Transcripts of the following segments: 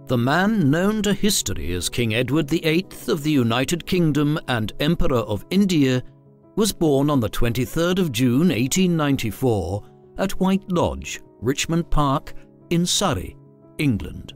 The man known to history as King Edward VIII of the United Kingdom and Emperor of India was born on the 23rd of June 1894 at White Lodge, Richmond Park, in Surrey, England.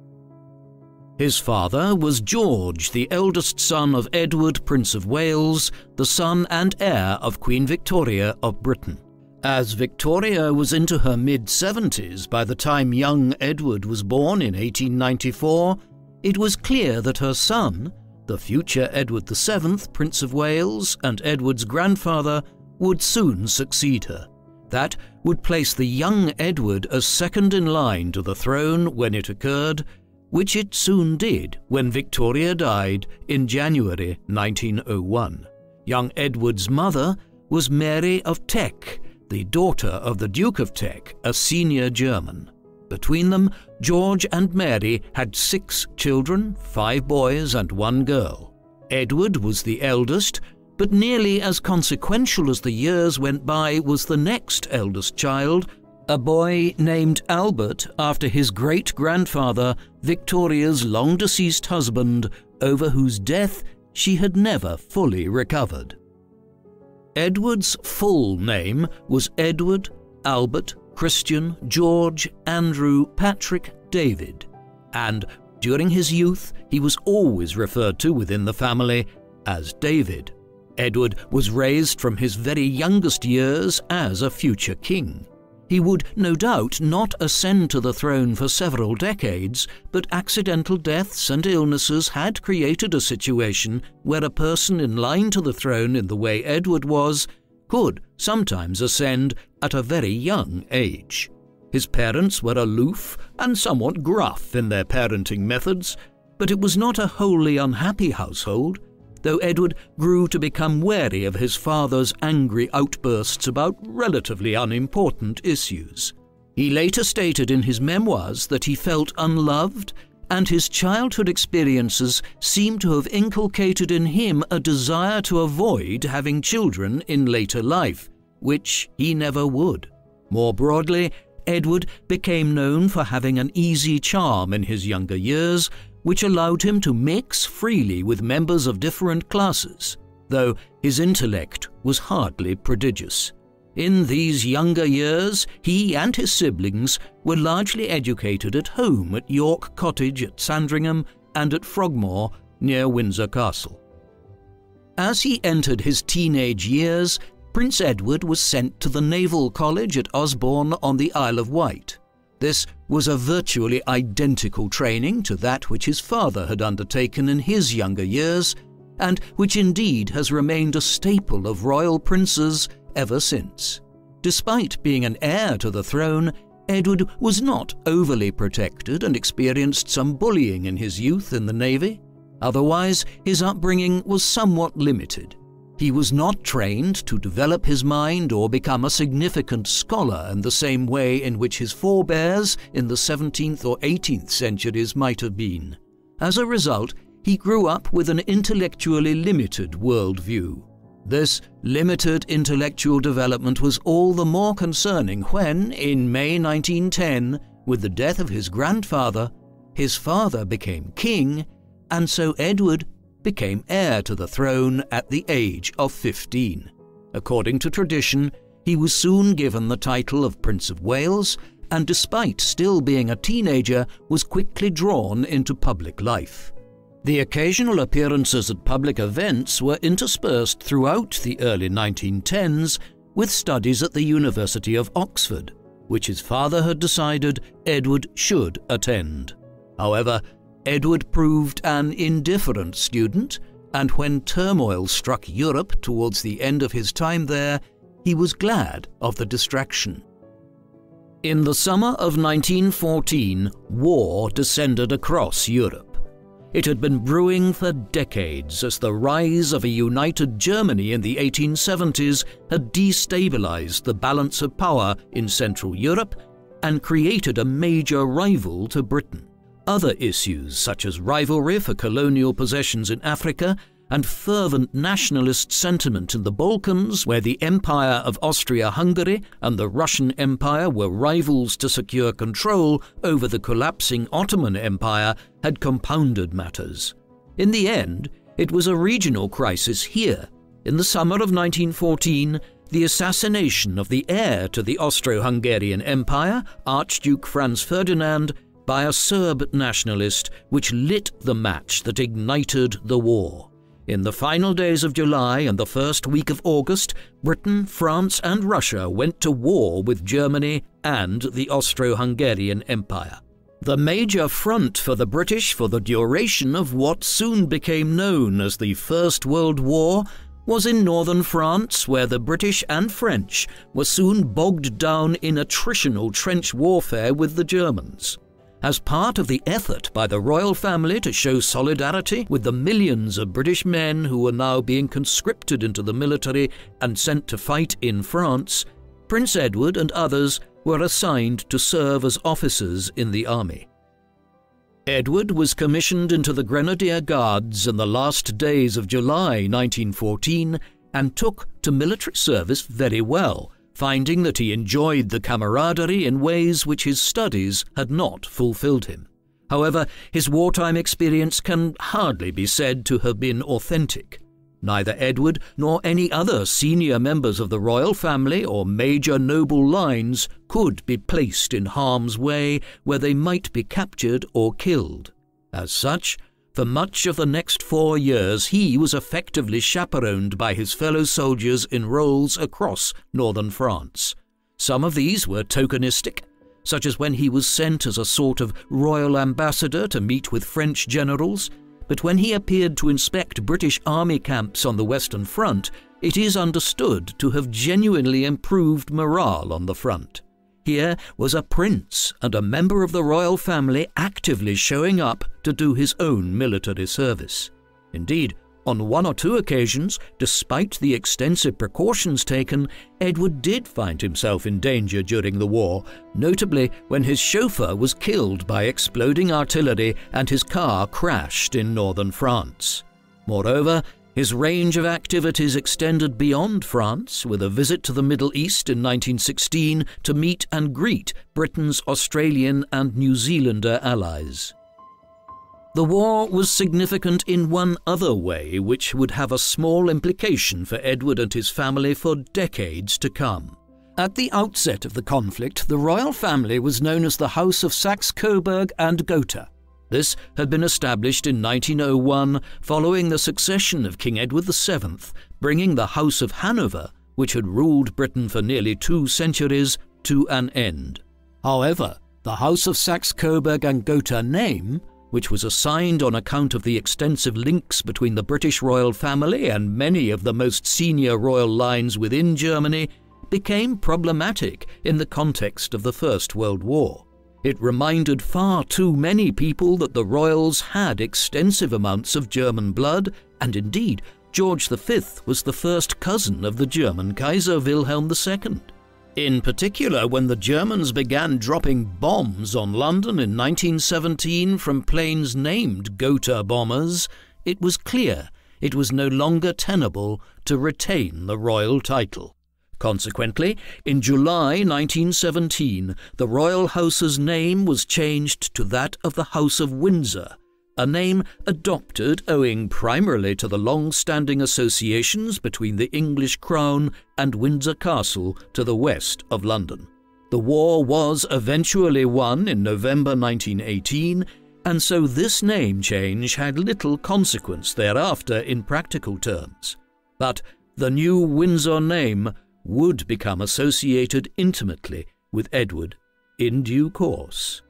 His father was George, the eldest son of Edward, Prince of Wales, the son and heir of Queen Victoria of Britain. As Victoria was into her mid-70s by the time young Edward was born in 1894, it was clear that her son, the future Edward VII, Prince of Wales and Edward's grandfather, would soon succeed her. That would place the young Edward as second in line to the throne when it occurred, which it soon did when Victoria died in January 1901. Young Edward's mother was Mary of Teck, the daughter of the Duke of Teck, a senior German. Between them, George and Mary had 6 children, 5 boys and 1 girl. Edward was the eldest, but nearly as consequential as the years went by was the next eldest child, a boy named Albert after his great-grandfather, Victoria's long-deceased husband, over whose death she had never fully recovered. Edward's full name was Edward Albert Christian George Andrew Patrick David, and during his youth he was always referred to within the family as David. Edward was raised from his very youngest years as a future king. He would no doubt not ascend to the throne for several decades, but accidental deaths and illnesses had created a situation where a person in line to the throne in the way Edward was could sometimes ascend at a very young age. His parents were aloof and somewhat gruff in their parenting methods, but it was not a wholly unhappy household, though Edward grew to become wary of his father's angry outbursts about relatively unimportant issues. He later stated in his memoirs that he felt unloved, and his childhood experiences seem to have inculcated in him a desire to avoid having children in later life, which he never would. More broadly, Edward became known for having an easy charm in his younger years, which allowed him to mix freely with members of different classes, though his intellect was hardly prodigious. In these younger years, he and his siblings were largely educated at home at York Cottage at Sandringham and at Frogmore near Windsor Castle. As he entered his teenage years, Prince Edward was sent to the Naval College at Osborne on the Isle of Wight. This was a virtually identical training to that which his father had undertaken in his younger years, and which indeed has remained a staple of royal princes ever since. Despite being an heir to the throne, Edward was not overly protected and experienced some bullying in his youth in the Navy. Otherwise, his upbringing was somewhat limited. He was not trained to develop his mind or become a significant scholar in the same way in which his forebears in the 17th or 18th centuries might have been. As a result, he grew up with an intellectually limited worldview. This limited intellectual development was all the more concerning when, in May 1910, with the death of his grandfather, his father became king, and so Edward became heir to the throne at the age of 15. According to tradition, he was soon given the title of Prince of Wales, and despite still being a teenager, was quickly drawn into public life. The occasional appearances at public events were interspersed throughout the early 1910s with studies at the University of Oxford, which his father had decided Edward should attend. However, Edward proved an indifferent student, and when turmoil struck Europe towards the end of his time there, he was glad of the distraction. In the summer of 1914, war descended across Europe. It had been brewing for decades as the rise of a united Germany in the 1870s had destabilized the balance of power in Central Europe and created a major rival to Britain. Other issues, such as rivalry for colonial possessions in Africa and fervent nationalist sentiment in the Balkans, where the Empire of Austria-Hungary and the Russian Empire were rivals to secure control over the collapsing Ottoman Empire, had compounded matters. In the end, it was a regional crisis here. In the summer of 1914, the assassination of the heir to the Austro-Hungarian Empire, Archduke Franz Ferdinand, by a Serb nationalist, which lit the match that ignited the war. In the final days of July and the first week of August, Britain, France and Russia went to war with Germany and the Austro-Hungarian Empire. The major front for the British for the duration of what soon became known as the First World War was in northern France, where the British and French were soon bogged down in attritional trench warfare with the Germans. As part of the effort by the royal family to show solidarity with the millions of British men who were now being conscripted into the military and sent to fight in France, Prince Edward and others were assigned to serve as officers in the army. Edward was commissioned into the Grenadier Guards in the last days of July 1914 and took to military service very well, finding that he enjoyed the camaraderie in ways which his studies had not fulfilled him. However, his wartime experience can hardly be said to have been authentic. Neither Edward nor any other senior members of the royal family or major noble lines could be placed in harm's way where they might be captured or killed. As such, for much of the next 4 years he was effectively chaperoned by his fellow soldiers in roles across northern France. Some of these were tokenistic, such as when he was sent as a sort of royal ambassador to meet with French generals, but when he appeared to inspect British army camps on the Western Front, it is understood to have genuinely improved morale on the front. Here was a prince and a member of the royal family actively showing up to do his own military service. Indeed, on 1 or 2 occasions, despite the extensive precautions taken, Edward did find himself in danger during the war, notably when his chauffeur was killed by exploding artillery and his car crashed in northern France. Moreover, his range of activities extended beyond France, with a visit to the Middle East in 1916 to meet and greet Britain's Australian and New Zealander allies. The war was significant in one other way, which would have a small implication for Edward and his family for decades to come. At the outset of the conflict, the royal family was known as the House of Saxe-Coburg and Gotha. This had been established in 1901 following the succession of King Edward VII, bringing the House of Hanover, which had ruled Britain for nearly 2 centuries, to an end. However, the House of Saxe-Coburg and Gotha name, which was assigned on account of the extensive links between the British royal family and many of the most senior royal lines within Germany, became problematic in the context of the First World War. It reminded far too many people that the royals had extensive amounts of German blood, and indeed, George V was the first cousin of the German Kaiser Wilhelm II. In particular, when the Germans began dropping bombs on London in 1917 from planes named Gotha bombers, it was clear it was no longer tenable to retain the royal title. Consequently, in July 1917, the royal house's name was changed to that of the House of Windsor, a name adopted owing primarily to the long-standing associations between the English crown and Windsor Castle to the west of London. The war was eventually won in November 1918, and so this name change had little consequence thereafter in practical terms. But the new Windsor name would become associated intimately with Edward in due course.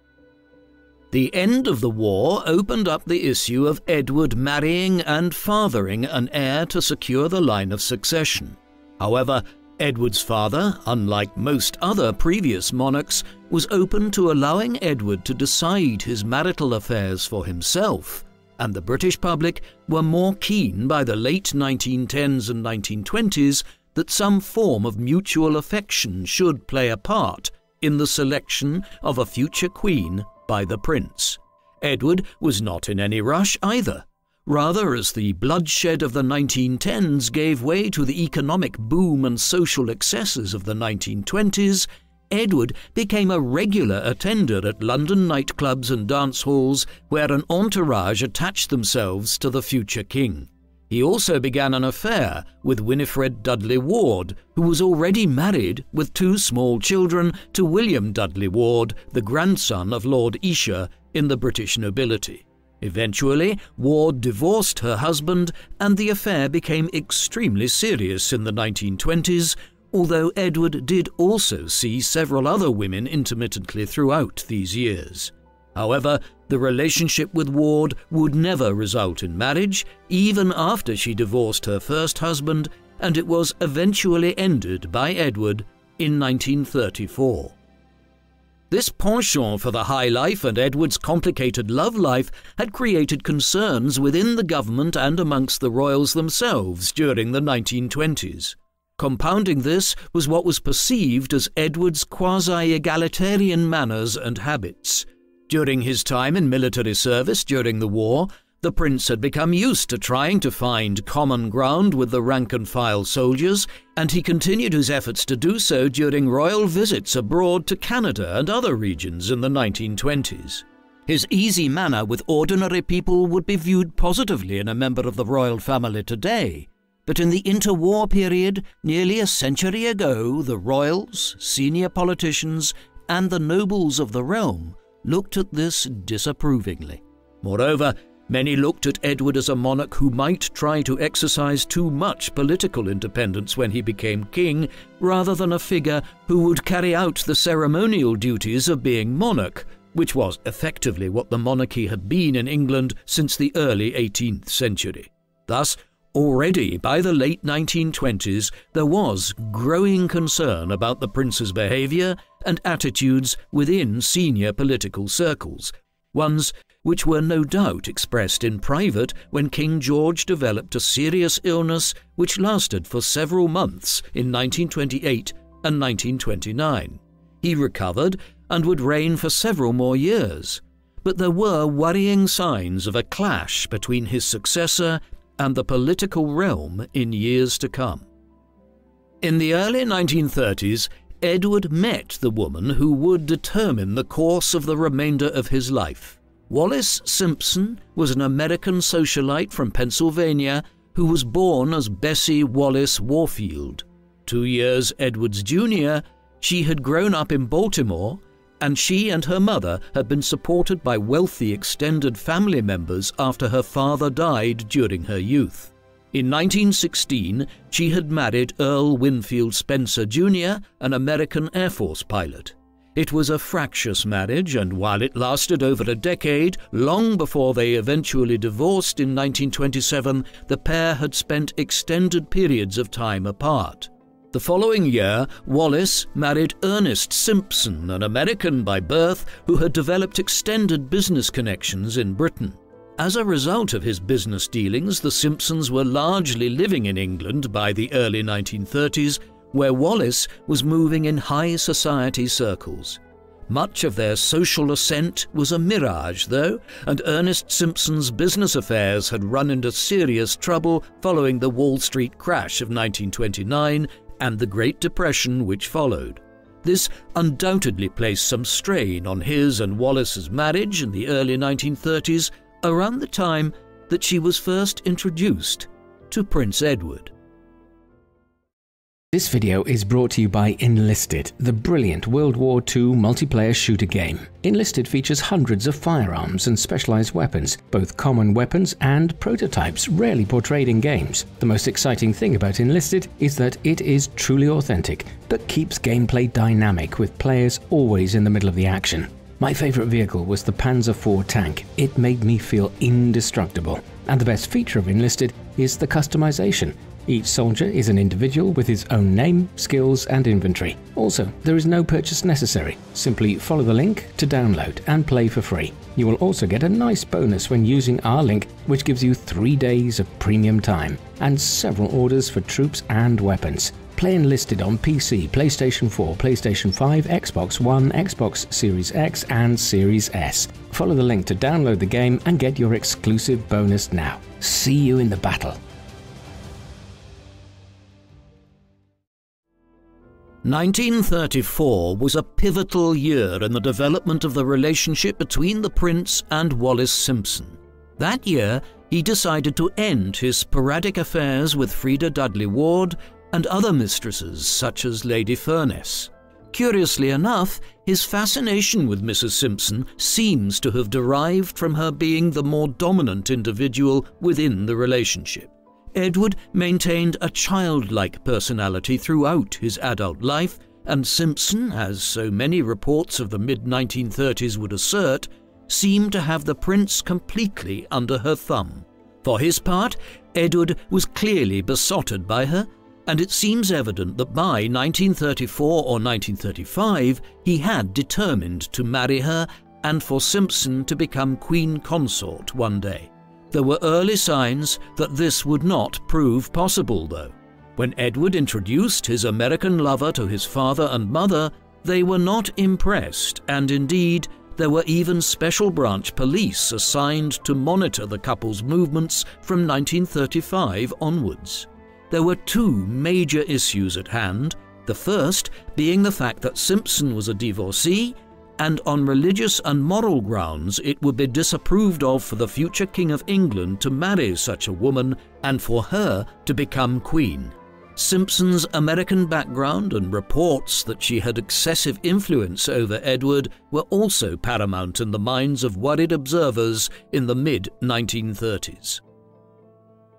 The end of the war opened up the issue of Edward marrying and fathering an heir to secure the line of succession. However, Edward's father, unlike most other previous monarchs, was open to allowing Edward to decide his marital affairs for himself, and the British public were more keen by the late 1910s and 1920s that some form of mutual affection should play a part in the selection of a future queen by the prince. Edward was not in any rush either. Rather, as the bloodshed of the 1910s gave way to the economic boom and social excesses of the 1920s, Edward became a regular attender at London nightclubs and dance halls where an entourage attached themselves to the future king. He also began an affair with Winifred Dudley Ward, who was already married with 2 small children to William Dudley Ward, the grandson of Lord Esher in the British nobility. Eventually, Ward divorced her husband, and the affair became extremely serious in the 1920s, although Edward did also see several other women intermittently throughout these years. However, the relationship with Ward would never result in marriage, even after she divorced her first husband, and it was eventually ended by Edward in 1934. This penchant for the high life and Edward's complicated love life had created concerns within the government and amongst the royals themselves during the 1920s. Compounding this was what was perceived as Edward's quasi-egalitarian manners and habits. During his time in military service during the war, the prince had become used to trying to find common ground with the rank-and-file soldiers, and he continued his efforts to do so during royal visits abroad to Canada and other regions in the 1920s. His easy manner with ordinary people would be viewed positively in a member of the royal family today, but in the interwar period, nearly a century ago, the royals, senior politicians, and the nobles of the realm looked at this disapprovingly. Moreover, many looked at Edward as a monarch who might try to exercise too much political independence when he became king, rather than a figure who would carry out the ceremonial duties of being monarch, which was effectively what the monarchy had been in England since the early 18th century. Thus, already by the late 1920s, there was growing concern about the prince's behaviour and attitudes within senior political circles, ones which were no doubt expressed in private when King George developed a serious illness which lasted for several months in 1928 and 1929. He recovered and would reign for several more years, but there were worrying signs of a clash between his successor and the political realm in years to come. In the early 1930s, Edward met the woman who would determine the course of the remainder of his life. Wallis Simpson was an American socialite from Pennsylvania who was born as Bessie Wallace Warfield. 2 years Edward's junior, she had grown up in Baltimore, and she and her mother had been supported by wealthy extended family members after her father died during her youth. In 1916, she had married Earl Winfield Spencer Jr., an American Air Force pilot. It was a fractious marriage, and while it lasted over a decade, long before they eventually divorced in 1927, the pair had spent extended periods of time apart. The following year, Wallis married Ernest Simpson, an American by birth who had developed extended business connections in Britain. As a result of his business dealings, the Simpsons were largely living in England by the early 1930s, where Wallis was moving in high society circles. Much of their social ascent was a mirage, though, and Ernest Simpson's business affairs had run into serious trouble following the Wall Street crash of 1929 and the Great Depression which followed. This undoubtedly placed some strain on his and Wallis's marriage in the early 1930s, around the time that she was first introduced to Prince Edward. This video is brought to you by Enlisted, the brilliant World War II multiplayer shooter game. Enlisted features hundreds of firearms and specialized weapons, both common weapons and prototypes rarely portrayed in games. The most exciting thing about Enlisted is that it is truly authentic, but keeps gameplay dynamic with players always in the middle of the action. My favorite vehicle was the Panzer IV tank. It made me feel indestructible. And the best feature of Enlisted is the customization. Each soldier is an individual with his own name, skills and inventory. Also, there is no purchase necessary. Simply follow the link to download and play for free. You will also get a nice bonus when using our link, which gives you 3 days of premium time and several orders for troops and weapons. Play Enlisted on PC, PlayStation 4, PlayStation 5, Xbox One, Xbox Series X and Series S. For Follow the link to download the game and get your exclusive bonus now. See you in the battle. 1934 was a pivotal year in the development of the relationship between the Prince and Wallis Simpson. That year, he decided to end his sporadic affairs with Frida Dudley Ward and other mistresses such as Lady Furness. Curiously enough, his fascination with Mrs. Simpson seems to have derived from her being the more dominant individual within the relationship. Edward maintained a childlike personality throughout his adult life, and Simpson, as so many reports of the mid-1930s would assert, seemed to have the prince completely under her thumb. For his part, Edward was clearly besotted by her, and it seems evident that by 1934 or 1935 he had determined to marry her and for Simpson to become Queen Consort one day. There were early signs that this would not prove possible, though. When Edward introduced his American lover to his father and mother, they were not impressed, and indeed, there were even special branch police assigned to monitor the couple's movements from 1935 onwards. There were two major issues at hand, the first being the fact that Simpson was a divorcee, and on religious and moral grounds it would be disapproved of for the future King of England to marry such a woman and for her to become queen. Simpson's American background and reports that she had excessive influence over Edward were also paramount in the minds of worried observers in the mid-1930s.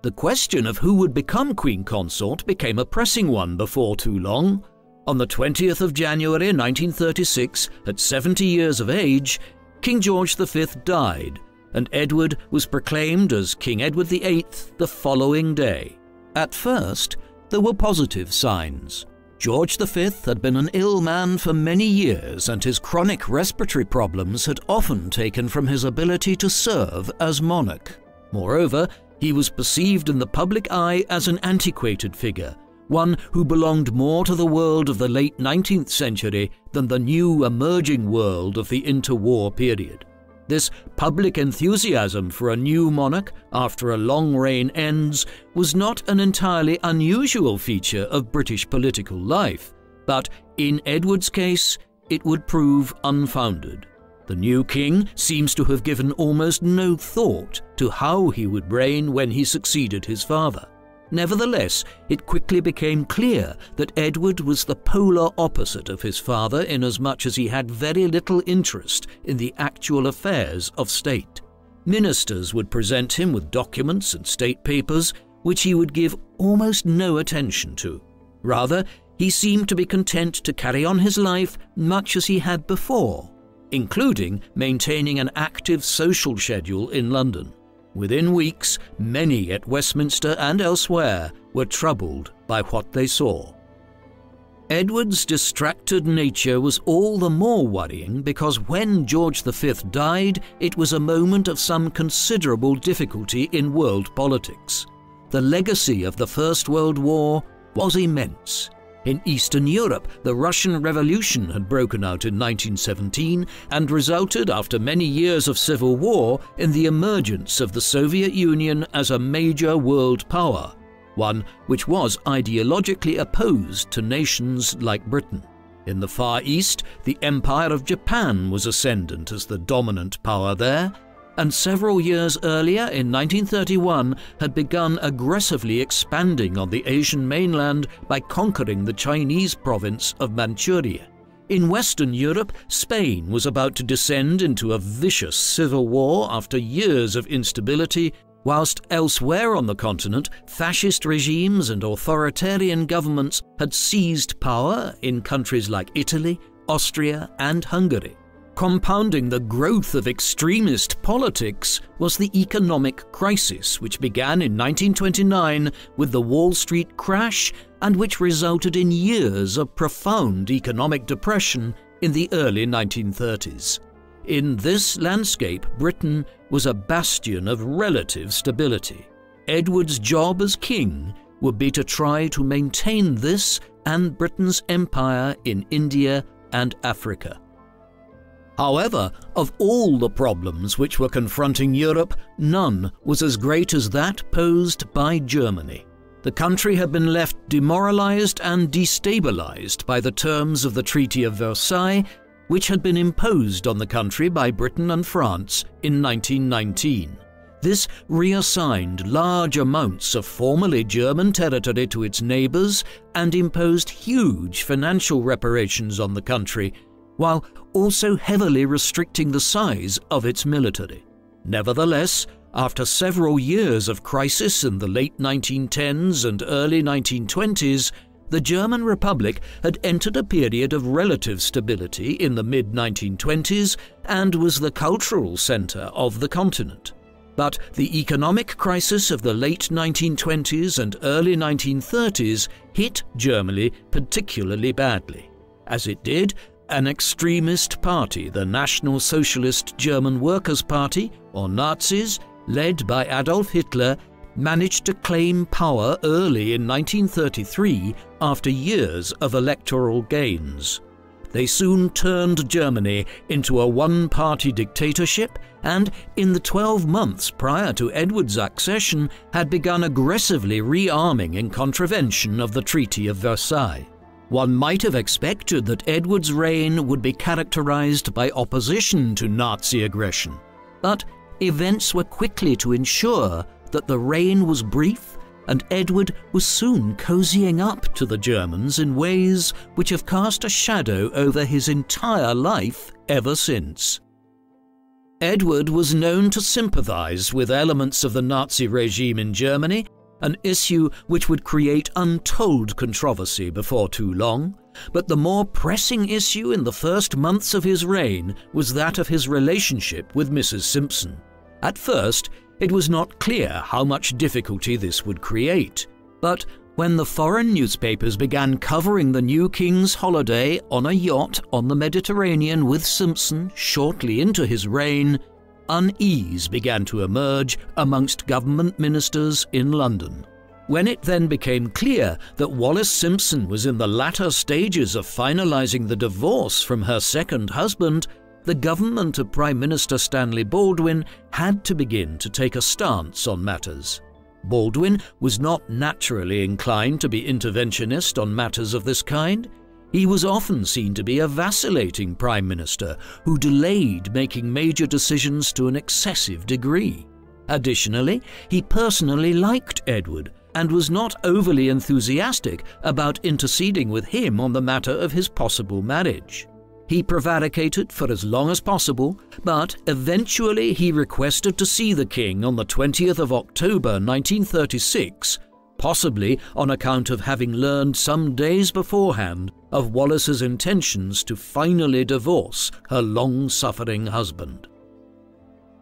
The question of who would become Queen Consort became a pressing one before too long. On the 20th of January 1936, at 70 years of age, King George V died, and Edward was proclaimed as King Edward VIII the following day. At first, there were positive signs. George V had been an ill man for many years, and his chronic respiratory problems had often taken from his ability to serve as monarch. Moreover, he was perceived in the public eye as an antiquated figure, one who belonged more to the world of the late 19th century than the new emerging world of the interwar period. This public enthusiasm for a new monarch after a long reign ends was not an entirely unusual feature of British political life, but in Edward's case, it would prove unfounded. The new king seems to have given almost no thought to how he would reign when he succeeded his father. Nevertheless, it quickly became clear that Edward was the polar opposite of his father inasmuch as he had very little interest in the actual affairs of state. Ministers would present him with documents and state papers which he would give almost no attention to. Rather, he seemed to be content to carry on his life much as he had before, including maintaining an active social schedule in London. Within weeks, many at Westminster and elsewhere were troubled by what they saw. Edward's distracted nature was all the more worrying because when George V died, it was a moment of some considerable difficulty in world politics. The legacy of the First World War was immense. In Eastern Europe, the Russian Revolution had broken out in 1917 and resulted, after many years of civil war, in the emergence of the Soviet Union as a major world power, one which was ideologically opposed to nations like Britain. In the Far East, the Empire of Japan was ascendant as the dominant power there, and several years earlier, in 1931, had begun aggressively expanding on the Asian mainland by conquering the Chinese province of Manchuria. In Western Europe, Spain was about to descend into a vicious civil war after years of instability, whilst elsewhere on the continent, fascist regimes and authoritarian governments had seized power in countries like Italy, Austria, and Hungary. Compounding the growth of extremist politics was the economic crisis which began in 1929 with the Wall Street crash and which resulted in years of profound economic depression in the early 1930s. In this landscape, Britain was a bastion of relative stability. Edward's job as king would be to try to maintain this and Britain's empire in India and Africa. However, of all the problems which were confronting Europe, none was as great as that posed by Germany. The country had been left demoralized and destabilized by the terms of the Treaty of Versailles, which had been imposed on the country by Britain and France in 1919. This reassigned large amounts of formerly German territory to its neighbors and imposed huge financial reparations on the country, while also heavily restricting the size of its military. Nevertheless, after several years of crisis in the late 1910s and early 1920s, the German Republic had entered a period of relative stability in the mid-1920s and was the cultural center of the continent. But the economic crisis of the late 1920s and early 1930s hit Germany particularly badly. As it did, an extremist party, the National Socialist German Workers' Party, or Nazis, led by Adolf Hitler, managed to claim power early in 1933 after years of electoral gains. They soon turned Germany into a one-party dictatorship and, in the 12 months prior to Edward's accession, had begun aggressively rearming in contravention of the Treaty of Versailles. One might have expected that Edward's reign would be characterized by opposition to Nazi aggression, but events were quickly to ensure that the reign was brief and Edward was soon cozying up to the Germans in ways which have cast a shadow over his entire life ever since. Edward was known to sympathize with elements of the Nazi regime in Germany, an issue which would create untold controversy before too long, but the more pressing issue in the first months of his reign was that of his relationship with Mrs. Simpson. At first, it was not clear how much difficulty this would create, but when the foreign newspapers began covering the new king's holiday on a yacht on the Mediterranean with Simpson shortly into his reign, unease began to emerge amongst government ministers in London. When it then became clear that Wallis Simpson was in the latter stages of finalizing the divorce from her second husband, the government of Prime Minister Stanley Baldwin had to begin to take a stance on matters. Baldwin was not naturally inclined to be interventionist on matters of this kind. He was often seen to be a vacillating prime minister who delayed making major decisions to an excessive degree. Additionally, he personally liked Edward and was not overly enthusiastic about interceding with him on the matter of his possible marriage. He prevaricated for as long as possible, but eventually he requested to see the king on the 20th of October 1936, possibly on account of having learned some days beforehand of Wallis's intentions to finally divorce her long-suffering husband.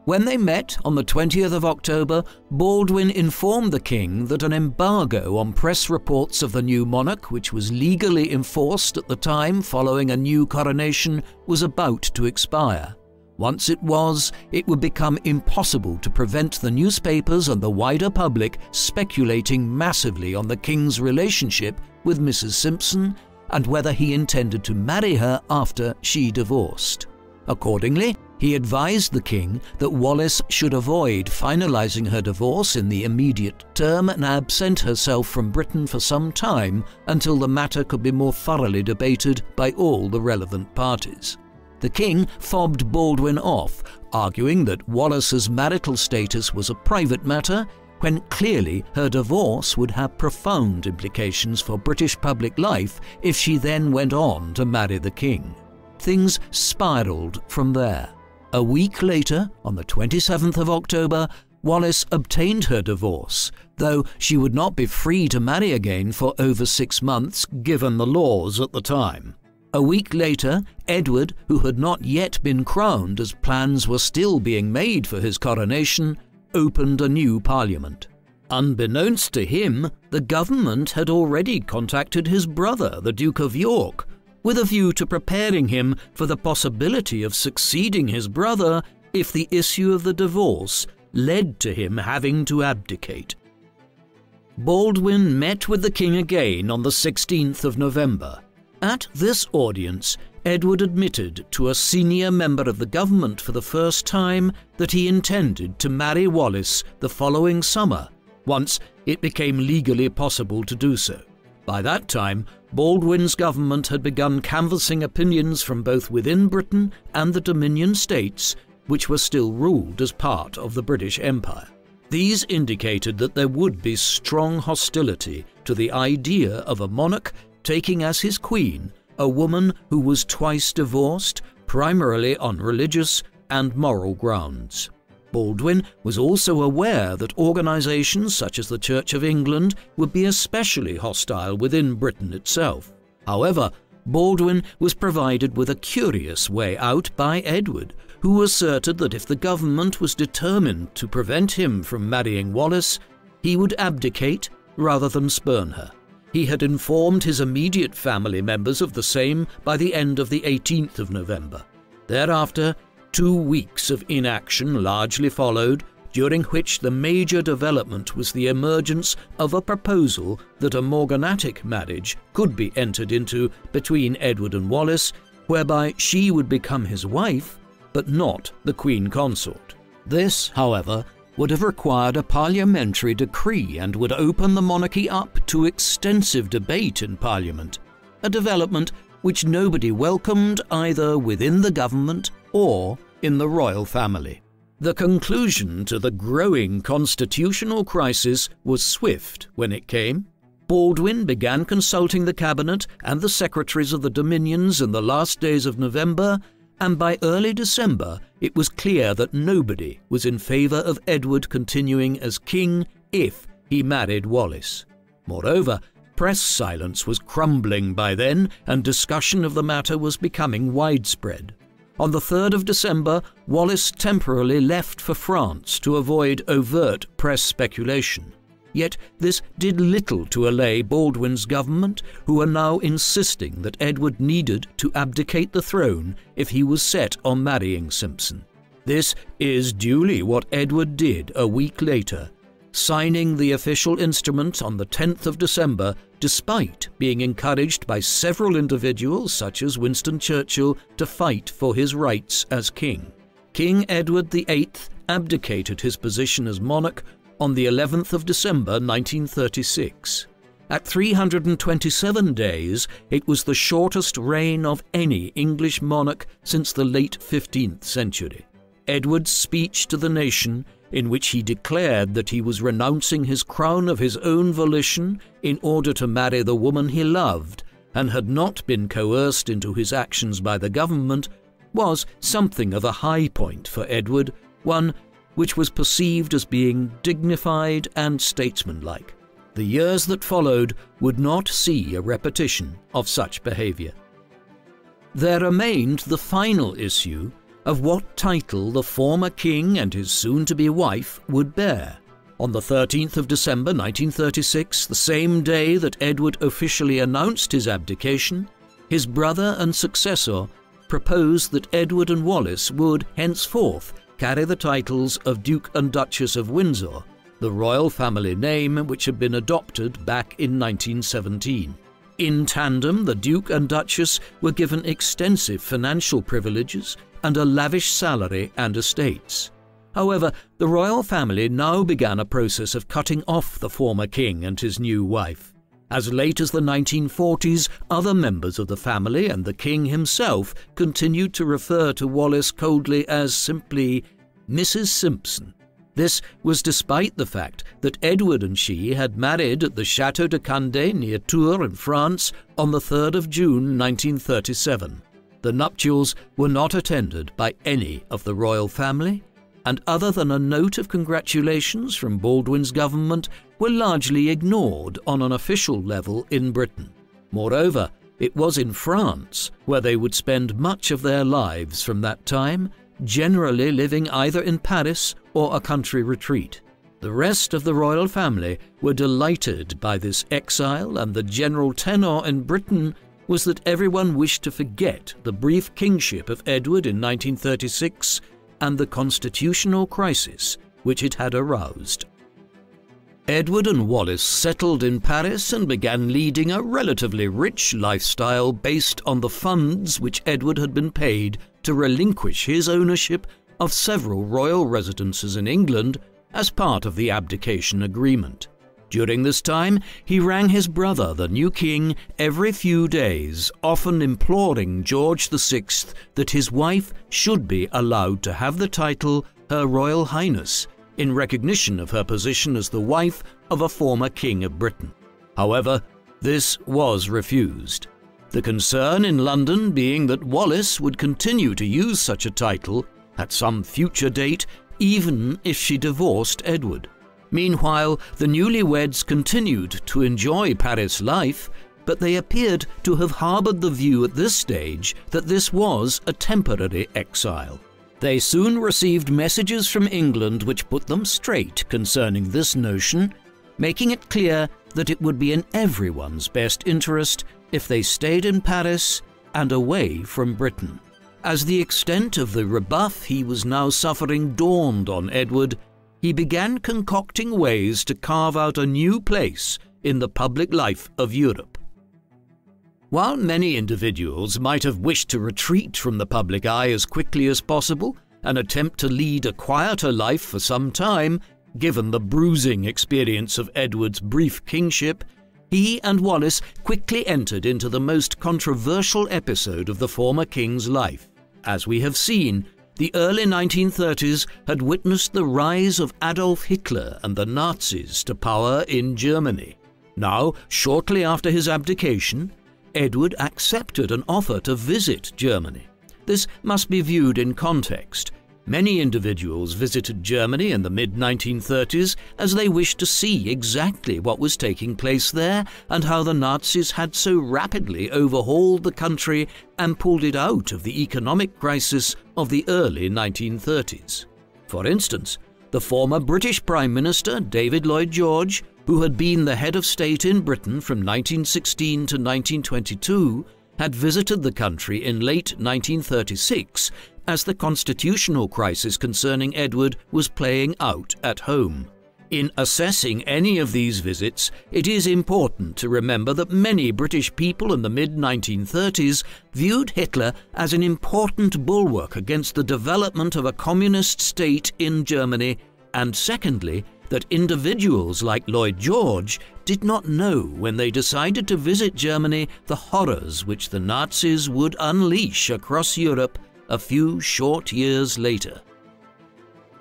When they met on the 20th of October, Baldwin informed the king that an embargo on press reports of the new monarch, which was legally enforced at the time following a new coronation, was about to expire. Once it was, it would become impossible to prevent the newspapers and the wider public speculating massively on the king's relationship with Mrs. Simpson and whether he intended to marry her after she divorced. Accordingly, he advised the king that Wallis should avoid finalizing her divorce in the immediate term and absent herself from Britain for some time until the matter could be more thoroughly debated by all the relevant parties. The king fobbed Baldwin off, arguing that Wallis's marital status was a private matter, when clearly her divorce would have profound implications for British public life if she then went on to marry the king. Things spiraled from there. A week later, on the 27th of October, Wallis obtained her divorce, though she would not be free to marry again for over 6 months, given the laws at the time. A week later, Edward, who had not yet been crowned as plans were still being made for his coronation, opened a new parliament. Unbeknownst to him, the government had already contacted his brother, the Duke of York, with a view to preparing him for the possibility of succeeding his brother if the issue of the divorce led to him having to abdicate. Baldwin met with the king again on the 16th of November. At this audience, Edward admitted to a senior member of the government for the first time that he intended to marry Wallis the following summer, once it became legally possible to do so. By that time, Baldwin's government had begun canvassing opinions from both within Britain and the Dominion states, which were still ruled as part of the British Empire. These indicated that there would be strong hostility to the idea of a monarch taking as his queen a woman who was twice divorced, primarily on religious and moral grounds. Baldwin was also aware that organisations such as the Church of England would be especially hostile within Britain itself. However, Baldwin was provided with a curious way out by Edward, who asserted that if the government was determined to prevent him from marrying Wallis, he would abdicate rather than spurn her. He had informed his immediate family members of the same by the end of the 18th of November. Thereafter, 2 weeks of inaction largely followed, during which the major development was the emergence of a proposal that a morganatic marriage could be entered into between Edward and Wallis, whereby she would become his wife, but not the Queen Consort. This, however, would have required a parliamentary decree and would open the monarchy up to extensive debate in Parliament, a development which nobody welcomed either within the government or in the royal family. The conclusion to the growing constitutional crisis was swift when it came. Baldwin began consulting the cabinet and the secretaries of the dominions in the last days of November, and by early December it was clear that nobody was in favour of Edward continuing as king if he married Wallis. Moreover, press silence was crumbling by then, and discussion of the matter was becoming widespread. On the 3rd of December, Wallis temporarily left for France to avoid overt press speculation. Yet this did little to allay Baldwin's government, who were now insisting that Edward needed to abdicate the throne if he was set on marrying Simpson. This is duly what Edward did a week later, signing the official instrument on the 10th of December, despite being encouraged by several individuals such as Winston Churchill to fight for his rights as king. King Edward VIII abdicated his position as monarch on the 11th of December 1936. At 327 days, it was the shortest reign of any English monarch since the late 15th century. Edward's speech to the nation, in which he declared that he was renouncing his crown of his own volition in order to marry the woman he loved, and had not been coerced into his actions by the government, was something of a high point for Edward, one which was perceived as being dignified and statesmanlike. The years that followed would not see a repetition of such behaviour. There remained the final issue of what title the former king and his soon-to-be wife would bear. On the 13th of December 1936, the same day that Edward officially announced his abdication, his brother and successor proposed that Edward and Wallis would henceforth carry the titles of Duke and Duchess of Windsor, the royal family name which had been adopted back in 1917. In tandem, the Duke and Duchess were given extensive financial privileges and a lavish salary and estates. However, the royal family now began a process of cutting off the former king and his new wife. As late as the 1940s, other members of the family and the king himself continued to refer to Wallis coldly as simply Mrs. Simpson. This was despite the fact that Edward and she had married at the Château de Condé near Tours in France on the 3rd of June 1937. The nuptials were not attended by any of the royal family, and other than a note of congratulations from Baldwin's government, were largely ignored on an official level in Britain. Moreover, it was in France where they would spend much of their lives from that time, generally living either in Paris or a country retreat. The rest of the royal family were delighted by this exile, and the general tenor in Britain was that everyone wished to forget the brief kingship of Edward in 1936 and the constitutional crisis which it had aroused. Edward and Wallis settled in Paris and began leading a relatively rich lifestyle based on the funds which Edward had been paid to relinquish his ownership of several royal residences in England as part of the abdication agreement. During this time, he rang his brother, the new king, every few days, often imploring George VI that his wife should be allowed to have the title Her Royal Highness, in recognition of her position as the wife of a former king of Britain. However, this was refused. The concern in London being that Wallis would continue to use such a title at some future date, even if she divorced Edward. Meanwhile, the newlyweds continued to enjoy Paris life, but they appeared to have harboured the view at this stage that this was a temporary exile. They soon received messages from England which put them straight concerning this notion, making it clear that it would be in everyone's best interest if they stayed in Paris and away from Britain. As the extent of the rebuff he was now suffering dawned on Edward, he began concocting ways to carve out a new place in the public life of Europe. While many individuals might have wished to retreat from the public eye as quickly as possible and attempt to lead a quieter life for some time, given the bruising experience of Edward's brief kingship, he and Wallis quickly entered into the most controversial episode of the former king's life. As we have seen, the early 1930s had witnessed the rise of Adolf Hitler and the Nazis to power in Germany. Now, shortly after his abdication, Edward accepted an offer to visit Germany. This must be viewed in context. Many individuals visited Germany in the mid-1930s as they wished to see exactly what was taking place there and how the Nazis had so rapidly overhauled the country and pulled it out of the economic crisis of the early 1930s. For instance, the former British Prime Minister, David Lloyd George, who had been the head of state in Britain from 1916 to 1922, had visited the country in late 1936 as the constitutional crisis concerning Edward was playing out at home. In assessing any of these visits, it is important to remember that many British people in the mid-1930s viewed Hitler as an important bulwark against the development of a communist state in Germany, and secondly, that individuals like Lloyd George did not know when they decided to visit Germany the horrors which the Nazis would unleash across Europe a few short years later.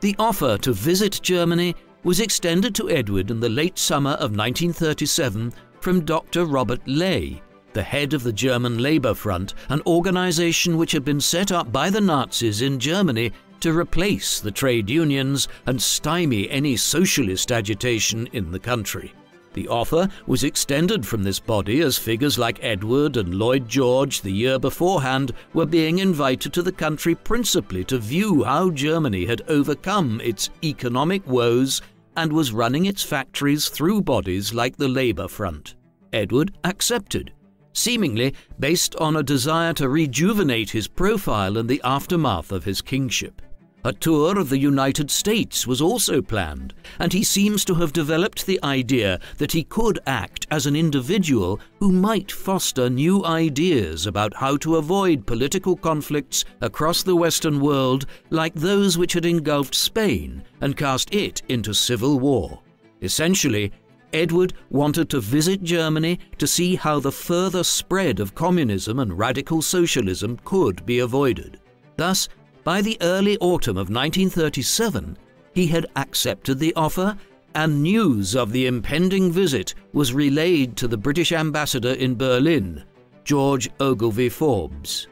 The offer to visit Germany was extended to Edward in the late summer of 1937 from Dr. Robert Ley, the head of the German Labour Front, an organization which had been set up by the Nazis in Germany to replace the trade unions and stymie any socialist agitation in the country. The offer was extended from this body as figures like Edward and Lloyd George the year beforehand were being invited to the country principally to view how Germany had overcome its economic woes and was running its factories through bodies like the Labour Front. Edward accepted, seemingly based on a desire to rejuvenate his profile in the aftermath of his kingship. A tour of the United States was also planned, and he seems to have developed the idea that he could act as an individual who might foster new ideas about how to avoid political conflicts across the Western world like those which had engulfed Spain and cast it into civil war. Essentially, Edward wanted to visit Germany to see how the further spread of communism and radical socialism could be avoided. Thus, by the early autumn of 1937, he had accepted the offer, and news of the impending visit was relayed to the British ambassador in Berlin, George Ogilvy Forbes.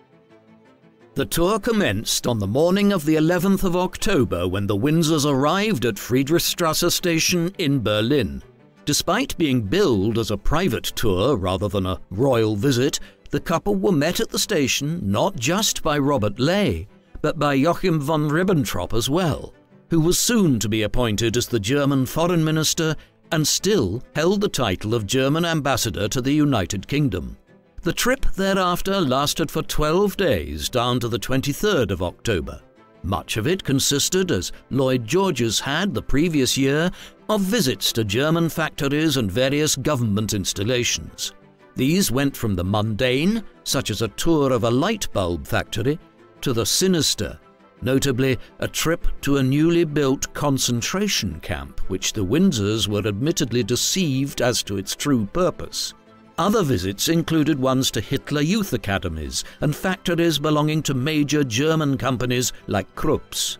The tour commenced on the morning of the 11th of October when the Windsors arrived at Friedrichstrasse station in Berlin. Despite being billed as a private tour rather than a royal visit, the couple were met at the station not just by Robert Ley, but by Joachim von Ribbentrop as well, who was soon to be appointed as the German foreign minister and still held the title of German ambassador to the United Kingdom. The trip thereafter lasted for 12 days down to the 23rd of October. Much of it consisted, as Lloyd George's had the previous year, of visits to German factories and various government installations. These went from the mundane, such as a tour of a light bulb factory, to the sinister, notably a trip to a newly built concentration camp, which the Windsors were admittedly deceived as to its true purpose. Other visits included ones to Hitler youth academies and factories belonging to major German companies like Krupp's.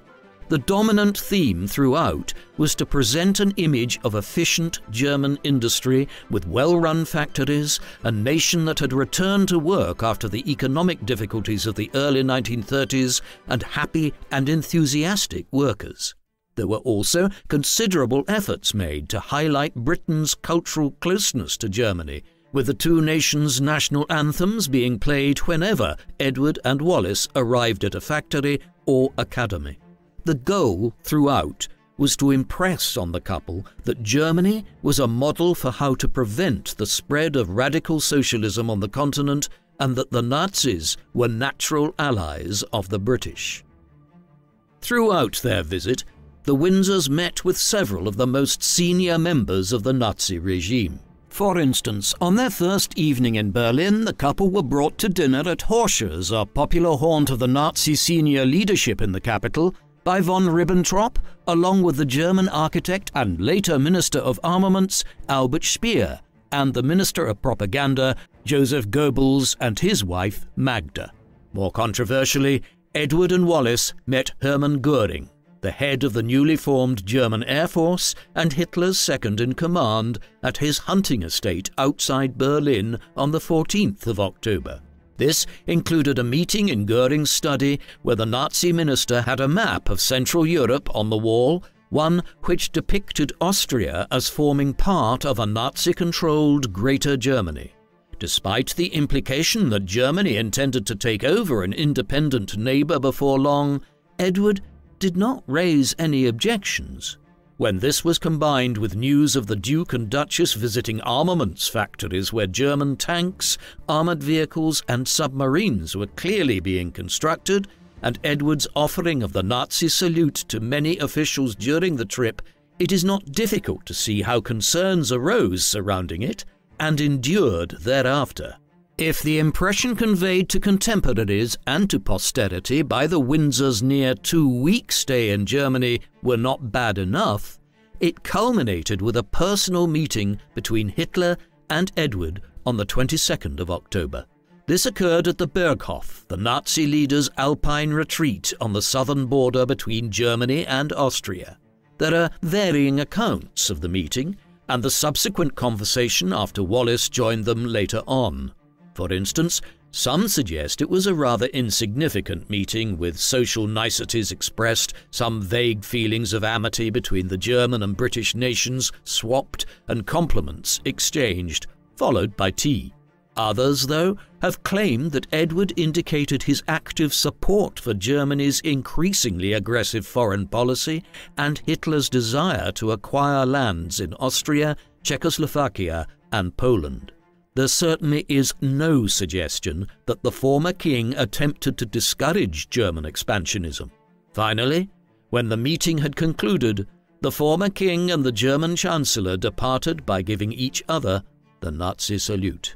The dominant theme throughout was to present an image of efficient German industry with well-run factories, a nation that had returned to work after the economic difficulties of the early 1930s, and happy and enthusiastic workers. There were also considerable efforts made to highlight Britain's cultural closeness to Germany, with the two nations' national anthems being played whenever Edward and Wallace arrived at a factory or academy. The goal throughout was to impress on the couple that Germany was a model for how to prevent the spread of radical socialism on the continent, and that the Nazis were natural allies of the British. Throughout their visit, the Windsors met with several of the most senior members of the Nazi regime. For instance, on their first evening in Berlin, the couple were brought to dinner at Horsch's, a popular haunt of the Nazi senior leadership in the capital, by von Ribbentrop, along with the German architect and later Minister of Armaments Albert Speer, and the Minister of Propaganda Joseph Goebbels and his wife Magda. More controversially, Edward and Wallace met Hermann Göring, the head of the newly formed German Air Force and Hitler's second-in-command, at his hunting estate outside Berlin on the 14th of October. This included a meeting in Göring's study where the Nazi minister had a map of Central Europe on the wall, one which depicted Austria as forming part of a Nazi-controlled Greater Germany. Despite the implication that Germany intended to take over an independent neighbour before long, Edward did not raise any objections. When this was combined with news of the Duke and Duchess visiting armaments factories where German tanks, armoured vehicles and submarines were clearly being constructed, and Edward's offering of the Nazi salute to many officials during the trip, it is not difficult to see how concerns arose surrounding it and endured thereafter. If the impression conveyed to contemporaries and to posterity by the Windsors' near 2-week stay in Germany were not bad enough, it culminated with a personal meeting between Hitler and Edward on the 22nd of October. This occurred at the Berghof, the Nazi leader's alpine retreat on the southern border between Germany and Austria. There are varying accounts of the meeting and the subsequent conversation after Wallace joined them later on. For instance, some suggest it was a rather insignificant meeting with social niceties expressed, some vague feelings of amity between the German and British nations swapped, and compliments exchanged, followed by tea. Others, though, have claimed that Edward indicated his active support for Germany's increasingly aggressive foreign policy and Hitler's desire to acquire lands in Austria, Czechoslovakia, and Poland. There certainly is no suggestion that the former king attempted to discourage German expansionism. Finally, when the meeting had concluded, the former king and the German chancellor departed by giving each other the Nazi salute.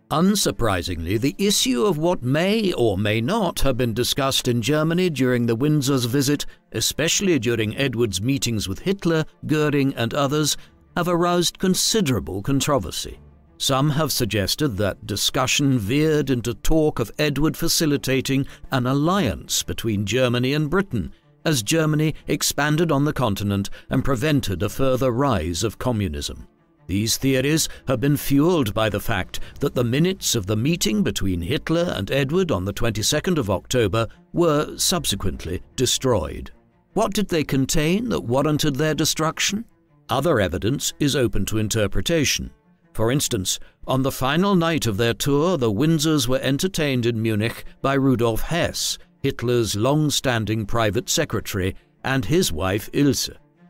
Unsurprisingly, the issue of what may or may not have been discussed in Germany during the Windsors' visit, especially during Edward's meetings with Hitler, Göring and others, have aroused considerable controversy. Some have suggested that discussion veered into talk of Edward facilitating an alliance between Germany and Britain, as Germany expanded on the continent and prevented a further rise of communism. These theories have been fueled by the fact that the minutes of the meeting between Hitler and Edward on the 22nd of October were subsequently destroyed. What did they contain that warranted their destruction? Other evidence is open to interpretation. For instance, on the final night of their tour, the Windsors were entertained in Munich by Rudolf Hess, Hitler's long-standing private secretary, and his wife Ilse.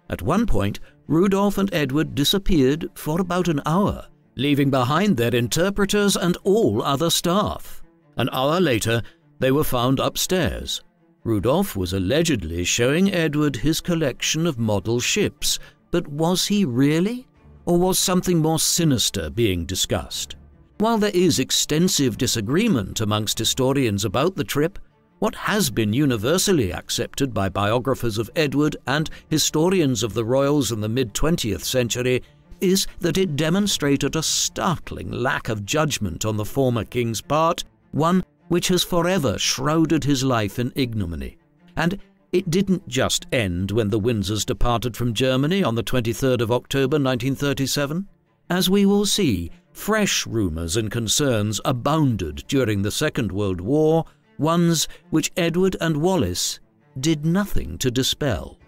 At one point, Rudolf and Edward disappeared for about an hour, leaving behind their interpreters and all other staff. An hour later, they were found upstairs. Rudolf was allegedly showing Edward his collection of model ships, but was he really? Or was something more sinister being discussed? While there is extensive disagreement amongst historians about the trip, what has been universally accepted by biographers of Edward and historians of the royals in the mid-20th century is that it demonstrated a startling lack of judgment on the former king's part, one which has forever shrouded his life in ignominy. And it didn't just end when the Windsors departed from Germany on the 23rd of October 1937. As we will see, fresh rumours and concerns abounded during the Second World War, ones which Edward and Wallis did nothing to dispel.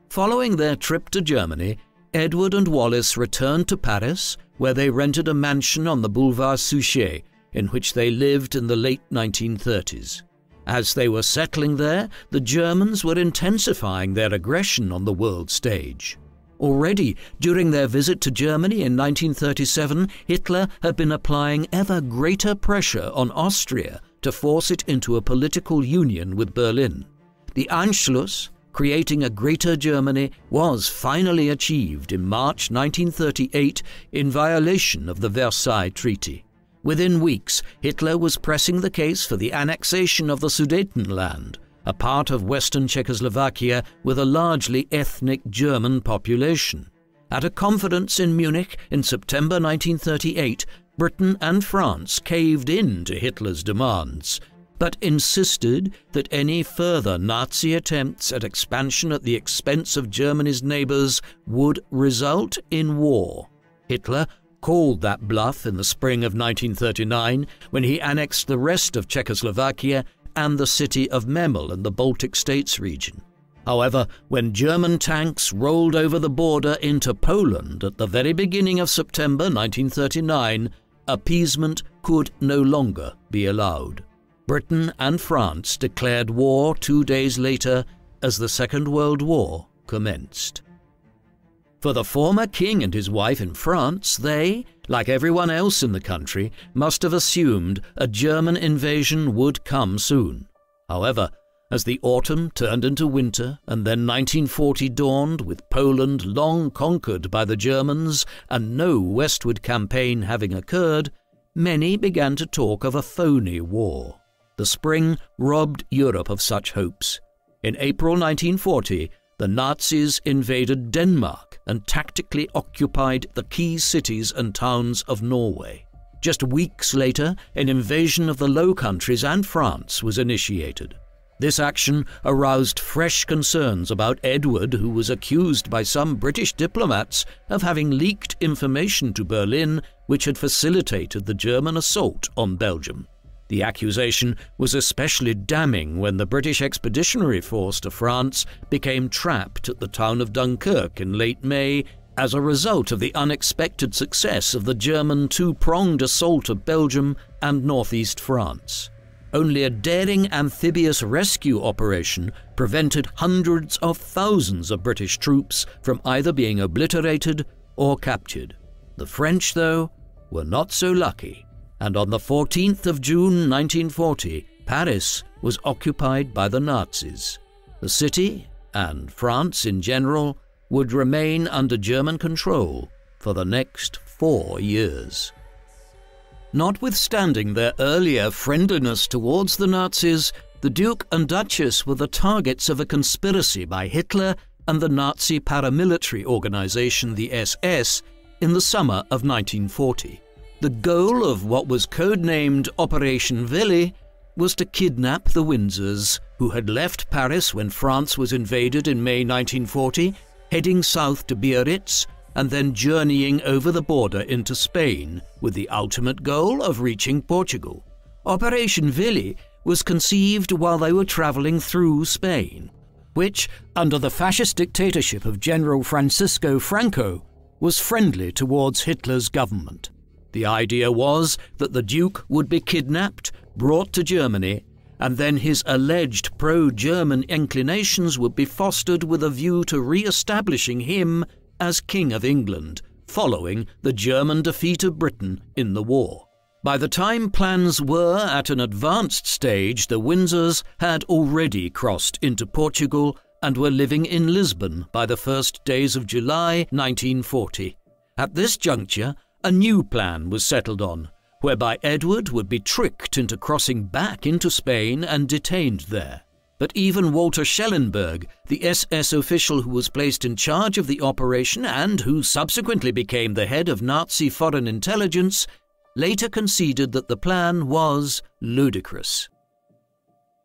Following their trip to Germany, Edward and Wallis returned to Paris, where they rented a mansion on the Boulevard Suchet, in which they lived in the late 1930s. As they were settling there, the Germans were intensifying their aggression on the world stage. Already, during their visit to Germany in 1937, Hitler had been applying ever greater pressure on Austria to force it into a political union with Berlin. The Anschluss, creating a Greater Germany, was finally achieved in March 1938 in violation of the Versailles Treaty. Within weeks, Hitler was pressing the case for the annexation of the Sudetenland, a part of western Czechoslovakia with a largely ethnic German population. At a conference in Munich in September 1938, Britain and France caved in to Hitler's demands, but insisted that any further Nazi attempts at expansion at the expense of Germany's neighbours would result in war. Hitler called that bluff in the spring of 1939 when he annexed the rest of Czechoslovakia and the city of Memel in the Baltic States region. However, when German tanks rolled over the border into Poland at the very beginning of September 1939, appeasement could no longer be allowed. Britain and France declared war 2 days later as the Second World War commenced. For the former king and his wife in France, they, like everyone else in the country, must have assumed a German invasion would come soon. However, as the autumn turned into winter and then 1940 dawned with Poland long conquered by the Germans and no westward campaign having occurred, many began to talk of a phony war. The spring robbed Europe of such hopes. In April 1940, the Nazis invaded Denmark and tactically occupied the key cities and towns of Norway. Just weeks later, an invasion of the Low Countries and France was initiated. This action aroused fresh concerns about Edward, who was accused by some British diplomats of having leaked information to Berlin which had facilitated the German assault on Belgium. The accusation was especially damning when the British Expeditionary Force to France became trapped at the town of Dunkirk in late May as a result of the unexpected success of the German two-pronged assault of Belgium and northeast France. Only a daring amphibious rescue operation prevented hundreds of thousands of British troops from either being obliterated or captured. The French, though, were not so lucky, and on the 14th of June 1940, Paris was occupied by the Nazis. The city, and France in general, would remain under German control for the next 4 years. Notwithstanding their earlier friendliness towards the Nazis, the Duke and Duchess were the targets of a conspiracy by Hitler and the Nazi paramilitary organization, the SS, in the summer of 1940. The goal of what was codenamed Operation VIII was to kidnap the Windsors, who had left Paris when France was invaded in May 1940, heading south to Biarritz, and then journeying over the border into Spain, with the ultimate goal of reaching Portugal. Operation VIII was conceived while they were travelling through Spain, which, under the fascist dictatorship of General Francisco Franco, was friendly towards Hitler's government. The idea was that the Duke would be kidnapped, brought to Germany, and then his alleged pro-German inclinations would be fostered with a view to re-establishing him as King of England, following the German defeat of Britain in the war. By the time plans were at an advanced stage, the Windsors had already crossed into Portugal and were living in Lisbon by the first days of July 1940. At this juncture, a new plan was settled on, whereby Edward would be tricked into crossing back into Spain and detained there. But even Walter Schellenberg, the SS official who was placed in charge of the operation and who subsequently became the head of Nazi foreign intelligence, later conceded that the plan was ludicrous.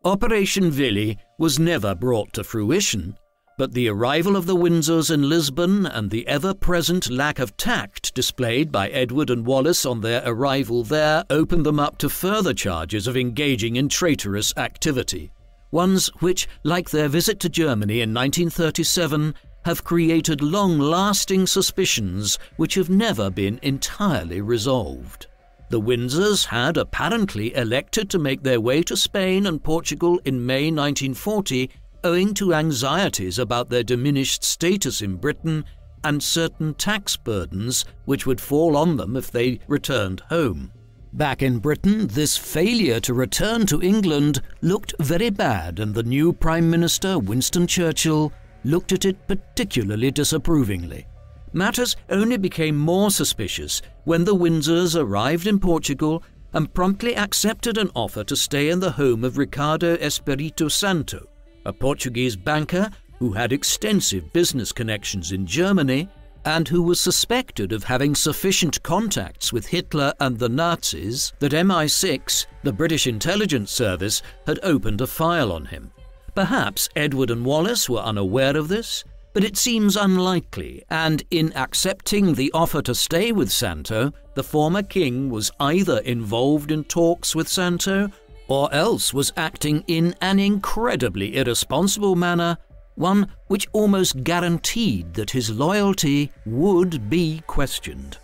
Operation VIII was never brought to fruition, but the arrival of the Windsors in Lisbon and the ever-present lack of tact displayed by Edward and Wallace on their arrival there opened them up to further charges of engaging in traitorous activity, ones which, like their visit to Germany in 1937, have created long-lasting suspicions which have never been entirely resolved. The Windsors had apparently elected to make their way to Spain and Portugal in May 1940 owing to anxieties about their diminished status in Britain and certain tax burdens which would fall on them if they returned home. Back in Britain, this failure to return to England looked very bad, and the new Prime Minister, Winston Churchill, looked at it particularly disapprovingly. Matters only became more suspicious when the Windsors arrived in Portugal and promptly accepted an offer to stay in the home of Ricardo Espírito Santo, a Portuguese banker who had extensive business connections in Germany and who was suspected of having sufficient contacts with Hitler and the Nazis that MI6, the British intelligence service, had opened a file on him. Perhaps Edward and Wallace were unaware of this, but it seems unlikely, and in accepting the offer to stay with Santo, the former king was either involved in talks with Santo or else was acting in an incredibly irresponsible manner, one which almost guaranteed that his loyalty would be questioned.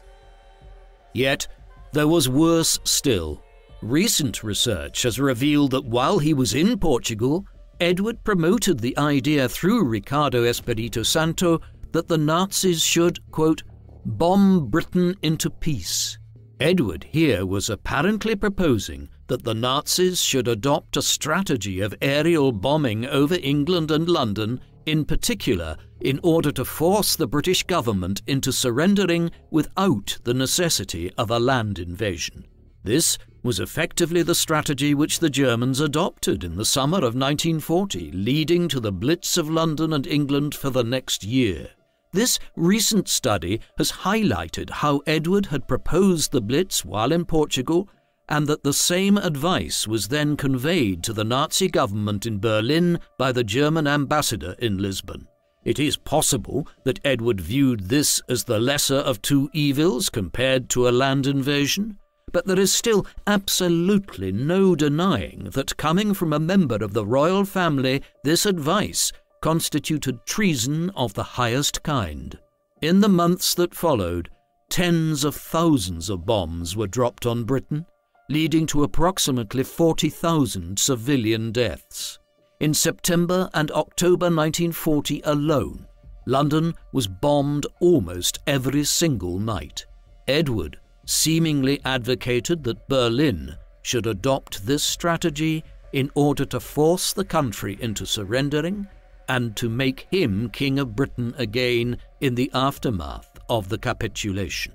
Yet, there was worse still. Recent research has revealed that while he was in Portugal, Edward promoted the idea through Ricardo Espírito Santo that the Nazis should, quote, bomb Britain into peace. Edward here was apparently proposing that the Nazis should adopt a strategy of aerial bombing over England and London, in particular, in order to force the British government into surrendering without the necessity of a land invasion. This was effectively the strategy which the Germans adopted in the summer of 1940, leading to the Blitz of London and England for the next year. This recent study has highlighted how Edward had proposed the Blitz while in Portugal, and that the same advice was then conveyed to the Nazi government in Berlin by the German ambassador in Lisbon. It is possible that Edward viewed this as the lesser of two evils compared to a land invasion, but there is still absolutely no denying that coming from a member of the royal family, this advice constituted treason of the highest kind. In the months that followed, tens of thousands of bombs were dropped on Britain, leading to approximately 40,000 civilian deaths. In September and October 1940 alone, London was bombed almost every single night. Edward seemingly advocated that Berlin should adopt this strategy in order to force the country into surrendering and to make him King of Britain again in the aftermath of the capitulation.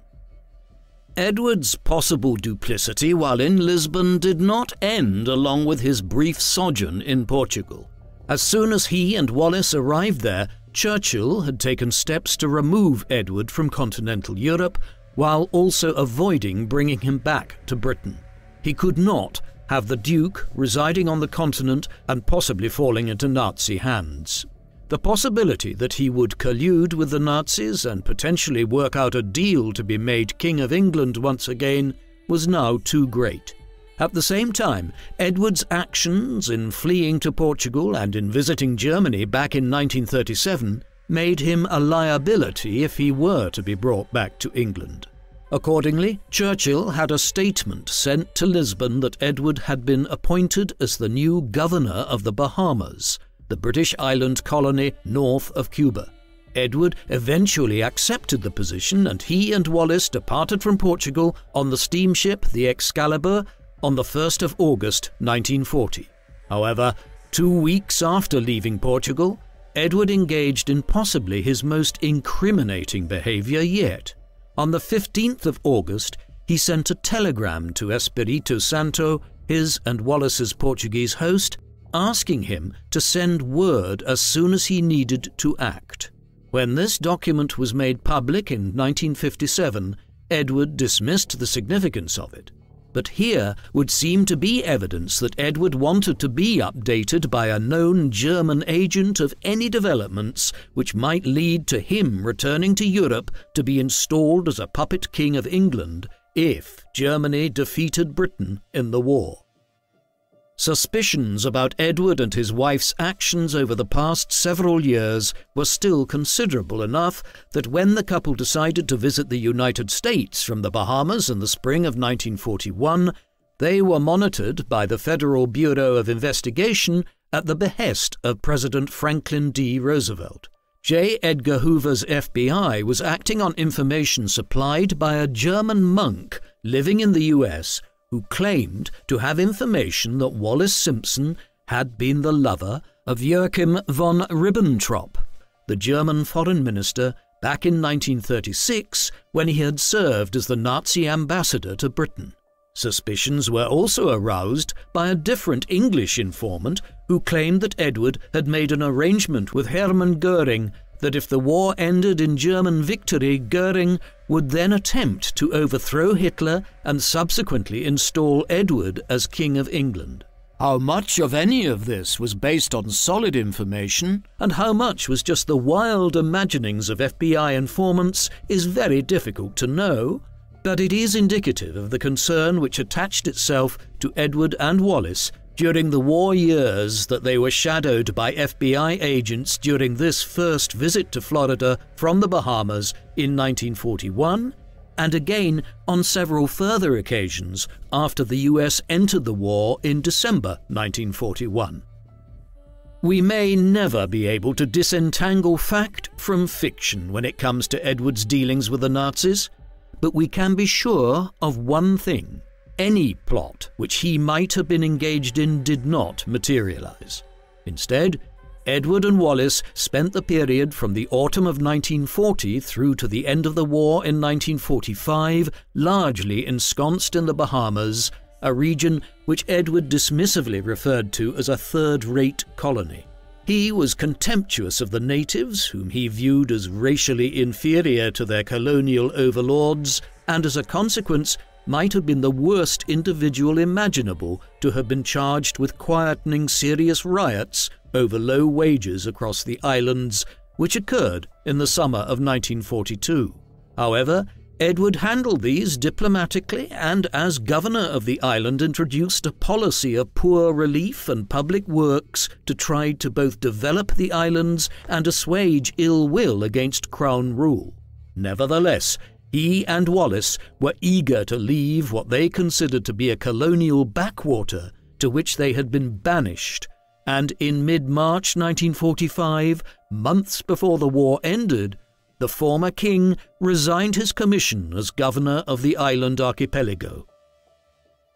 Edward's possible duplicity while in Lisbon did not end along with his brief sojourn in Portugal. As soon as he and Wallace arrived there, Churchill had taken steps to remove Edward from continental Europe while also avoiding bringing him back to Britain. He could not have the Duke residing on the continent and possibly falling into Nazi hands. The possibility that he would collude with the Nazis and potentially work out a deal to be made King of England once again was now too great. At the same time, Edward's actions in fleeing to Portugal and in visiting Germany back in 1937 made him a liability if he were to be brought back to England. Accordingly, Churchill had a statement sent to Lisbon that Edward had been appointed as the new governor of the Bahamas, the British island colony north of Cuba. Edward eventually accepted the position, and he and Wallace departed from Portugal on the steamship the Excalibur on the 1st of August 1940. However, 2 weeks after leaving Portugal, Edward engaged in possibly his most incriminating behaviour yet. On the 15th of August, he sent a telegram to Espírito Santo, his and Wallace's Portuguese host, asking him to send word as soon as he needed to act. When this document was made public in 1957, Edward dismissed the significance of it. But here would seem to be evidence that Edward wanted to be updated by a known German agent of any developments which might lead to him returning to Europe to be installed as a puppet king of England if Germany defeated Britain in the war. Suspicions about Edward and his wife's actions over the past several years were still considerable enough that when the couple decided to visit the United States from the Bahamas in the spring of 1941, they were monitored by the Federal Bureau of Investigation at the behest of President Franklin D. Roosevelt. J. Edgar Hoover's FBI was acting on information supplied by a German monk living in the US who claimed to have information that Wallace Simpson had been the lover of Joachim von Ribbentrop, the German foreign minister, back in 1936 when he had served as the Nazi ambassador to Britain. Suspicions were also aroused by a different English informant who claimed that Edward had made an arrangement with Hermann Göring that if the war ended in German victory, Göring would then attempt to overthrow Hitler and subsequently install Edward as King of England. How much of any of this was based on solid information, and how much was just the wild imaginings of FBI informants, is very difficult to know, but it is indicative of the concern which attached itself to Edward and Wallace during the war years that they were shadowed by FBI agents during this first visit to Florida from the Bahamas in 1941, and again on several further occasions after the US entered the war in December 1941. We may never be able to disentangle fact from fiction when it comes to Edward's dealings with the Nazis, but we can be sure of one thing. Any plot which he might have been engaged in did not materialize. Instead, Edward and Wallace spent the period from the autumn of 1940 through to the end of the war in 1945 largely ensconced in the Bahamas, a region which Edward dismissively referred to as a third-rate colony. He was contemptuous of the natives, whom he viewed as racially inferior to their colonial overlords, and as a consequence might have been the worst individual imaginable to have been charged with quietening serious riots over low wages across the islands, which occurred in the summer of 1942. However, Edward handled these diplomatically and, as governor of the island, introduced a policy of poor relief and public works to try to both develop the islands and assuage ill will against Crown rule. Nevertheless, he and Wallace were eager to leave what they considered to be a colonial backwater to which they had been banished, and in mid-March 1945, months before the war ended, the former king resigned his commission as governor of the island archipelago.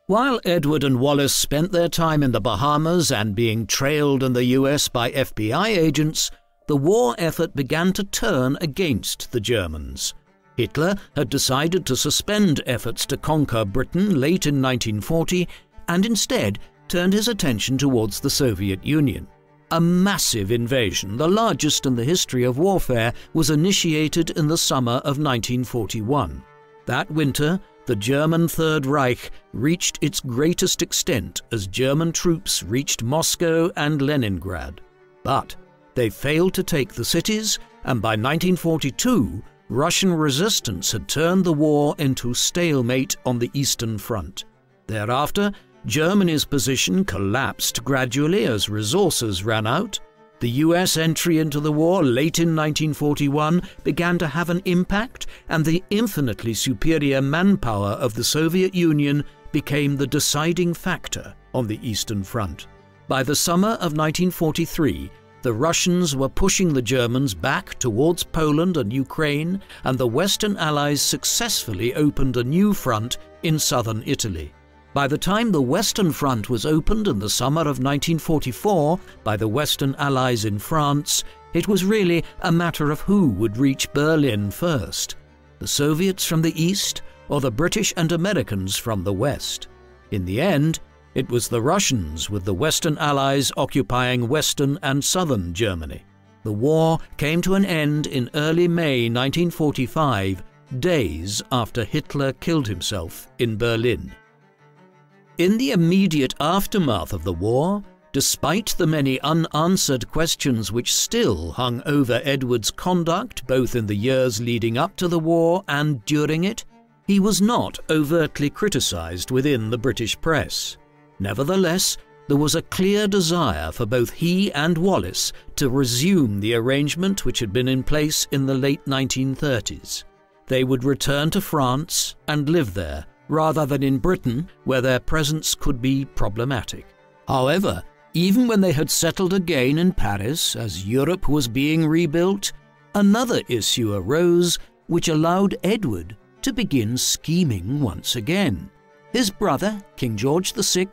While Edward and Wallace spent their time in the Bahamas and being trailed in the US by FBI agents, the war effort began to turn against the Germans. Hitler had decided to suspend efforts to conquer Britain late in 1940 and instead turned his attention towards the Soviet Union. A massive invasion, the largest in the history of warfare, was initiated in the summer of 1941. That winter, the German Third Reich reached its greatest extent as German troops reached Moscow and Leningrad. But they failed to take the cities, and by 1942, Russian resistance had turned the war into stalemate on the Eastern Front. Thereafter, Germany's position collapsed gradually as resources ran out. The US entry into the war late in 1941 began to have an impact, and the infinitely superior manpower of the Soviet Union became the deciding factor on the Eastern Front. By the summer of 1943, the Russians were pushing the Germans back towards Poland and Ukraine, and the Western Allies successfully opened a new front in southern Italy. By the time the Western Front was opened in the summer of 1944 by the Western Allies in France, it was really a matter of who would reach Berlin first, the Soviets from the east or the British and Americans from the west. In the end, it was the Russians, with the Western Allies occupying western and southern Germany. The war came to an end in early May 1945, days after Hitler killed himself in Berlin. In the immediate aftermath of the war, despite the many unanswered questions which still hung over Edward's conduct both in the years leading up to the war and during it, he was not overtly criticised within the British press. Nevertheless, there was a clear desire for both he and Wallace to resume the arrangement which had been in place in the late 1930s. They would return to France and live there, rather than in Britain, where their presence could be problematic. However, even when they had settled again in Paris as Europe was being rebuilt, another issue arose which allowed Edward to begin scheming once again. His brother, King George VI,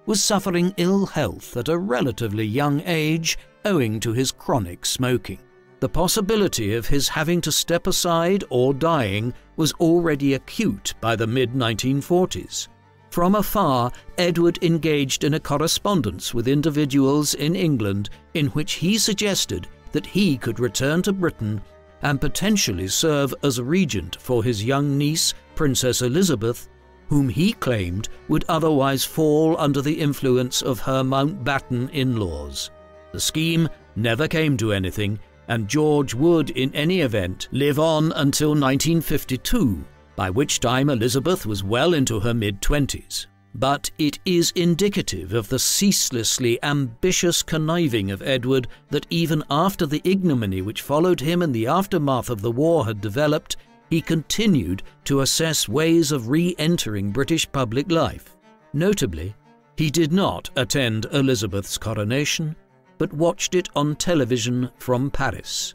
was suffering ill health at a relatively young age owing to his chronic smoking. The possibility of his having to step aside or dying was already acute by the mid-1940s. From afar, Edward engaged in a correspondence with individuals in England in which he suggested that he could return to Britain and potentially serve as regent for his young niece, Princess Elizabeth, whom he claimed would otherwise fall under the influence of her Mountbatten in-laws. The scheme never came to anything, and George would, in any event, live on until 1952, by which time Elizabeth was well into her mid-20s. But it is indicative of the ceaselessly ambitious conniving of Edward that even after the ignominy which followed him in the aftermath of the war had developed, he continued to assess ways of re-entering British public life. Notably, he did not attend Elizabeth's coronation, but watched it on television from Paris.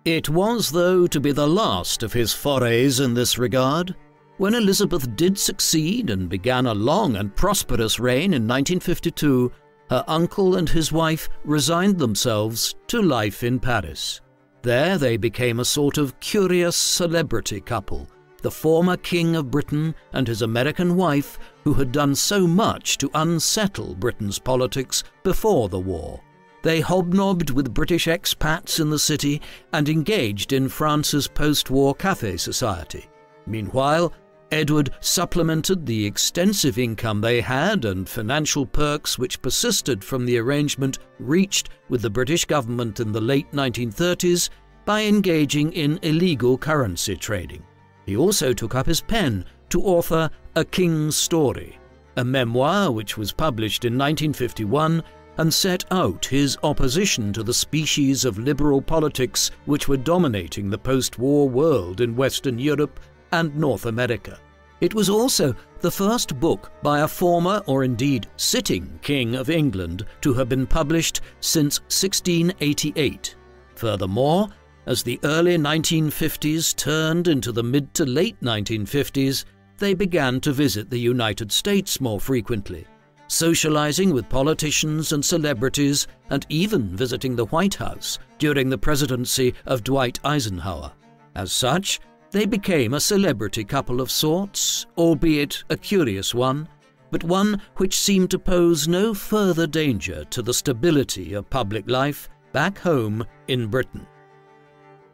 It was, though, to be the last of his forays in this regard. When Elizabeth did succeed and began a long and prosperous reign in 1952, her uncle and his wife resigned themselves to life in Paris. There they became a sort of curious celebrity couple, the former King of Britain and his American wife, who had done so much to unsettle Britain's politics before the war. They hobnobbed with British expats in the city and engaged in France's post-war café society. Meanwhile, Edward supplemented the extensive income they had and financial perks which persisted from the arrangement reached with the British government in the late 1930s by engaging in illegal currency trading. He also took up his pen to author A King's Story, a memoir which was published in 1951 and set out his opposition to the species of liberal politics which were dominating the post-war world in Western Europe and North America. It was also the first book by a former, or indeed sitting, King of England to have been published since 1688. Furthermore, as the early 1950s turned into the mid to late 1950s, they began to visit the United States more frequently, socializing with politicians and celebrities, and even visiting the White House during the presidency of Dwight Eisenhower. As such, they became a celebrity couple of sorts, albeit a curious one, but one which seemed to pose no further danger to the stability of public life back home in Britain.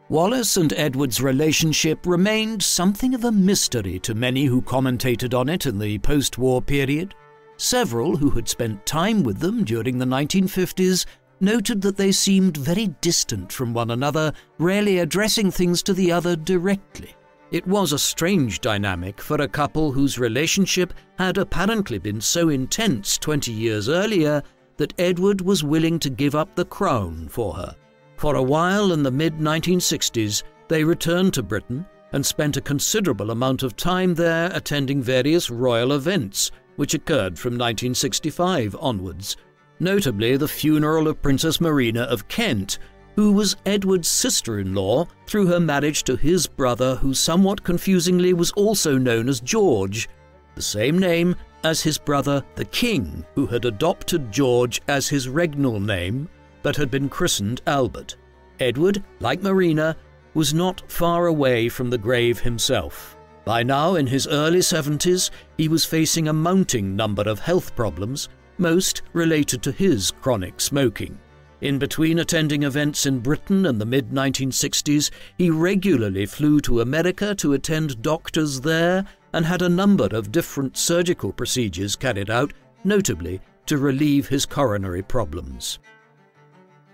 Wallace and Edward's relationship remained something of a mystery to many who commentated on it in the post-war period. Several who had spent time with them during the 1950s noted that they seemed very distant from one another, rarely addressing things to the other directly. It was a strange dynamic for a couple whose relationship had apparently been so intense 20 years earlier that Edward was willing to give up the crown for her. For a while in the mid-1960s, they returned to Britain and spent a considerable amount of time there attending various royal events, which occurred from 1965 onwards. notably the funeral of Princess Marina of Kent, who was Edward's sister-in-law through her marriage to his brother, who somewhat confusingly was also known as George, the same name as his brother the King, who had adopted George as his regnal name, but had been christened Albert. Edward, like Marina, was not far away from the grave himself. By now, in his early 70s, he was facing a mounting number of health problems, most related to his chronic smoking. In between attending events in Britain in the mid-1960s, he regularly flew to America to attend doctors there and had a number of different surgical procedures carried out, notably to relieve his coronary problems.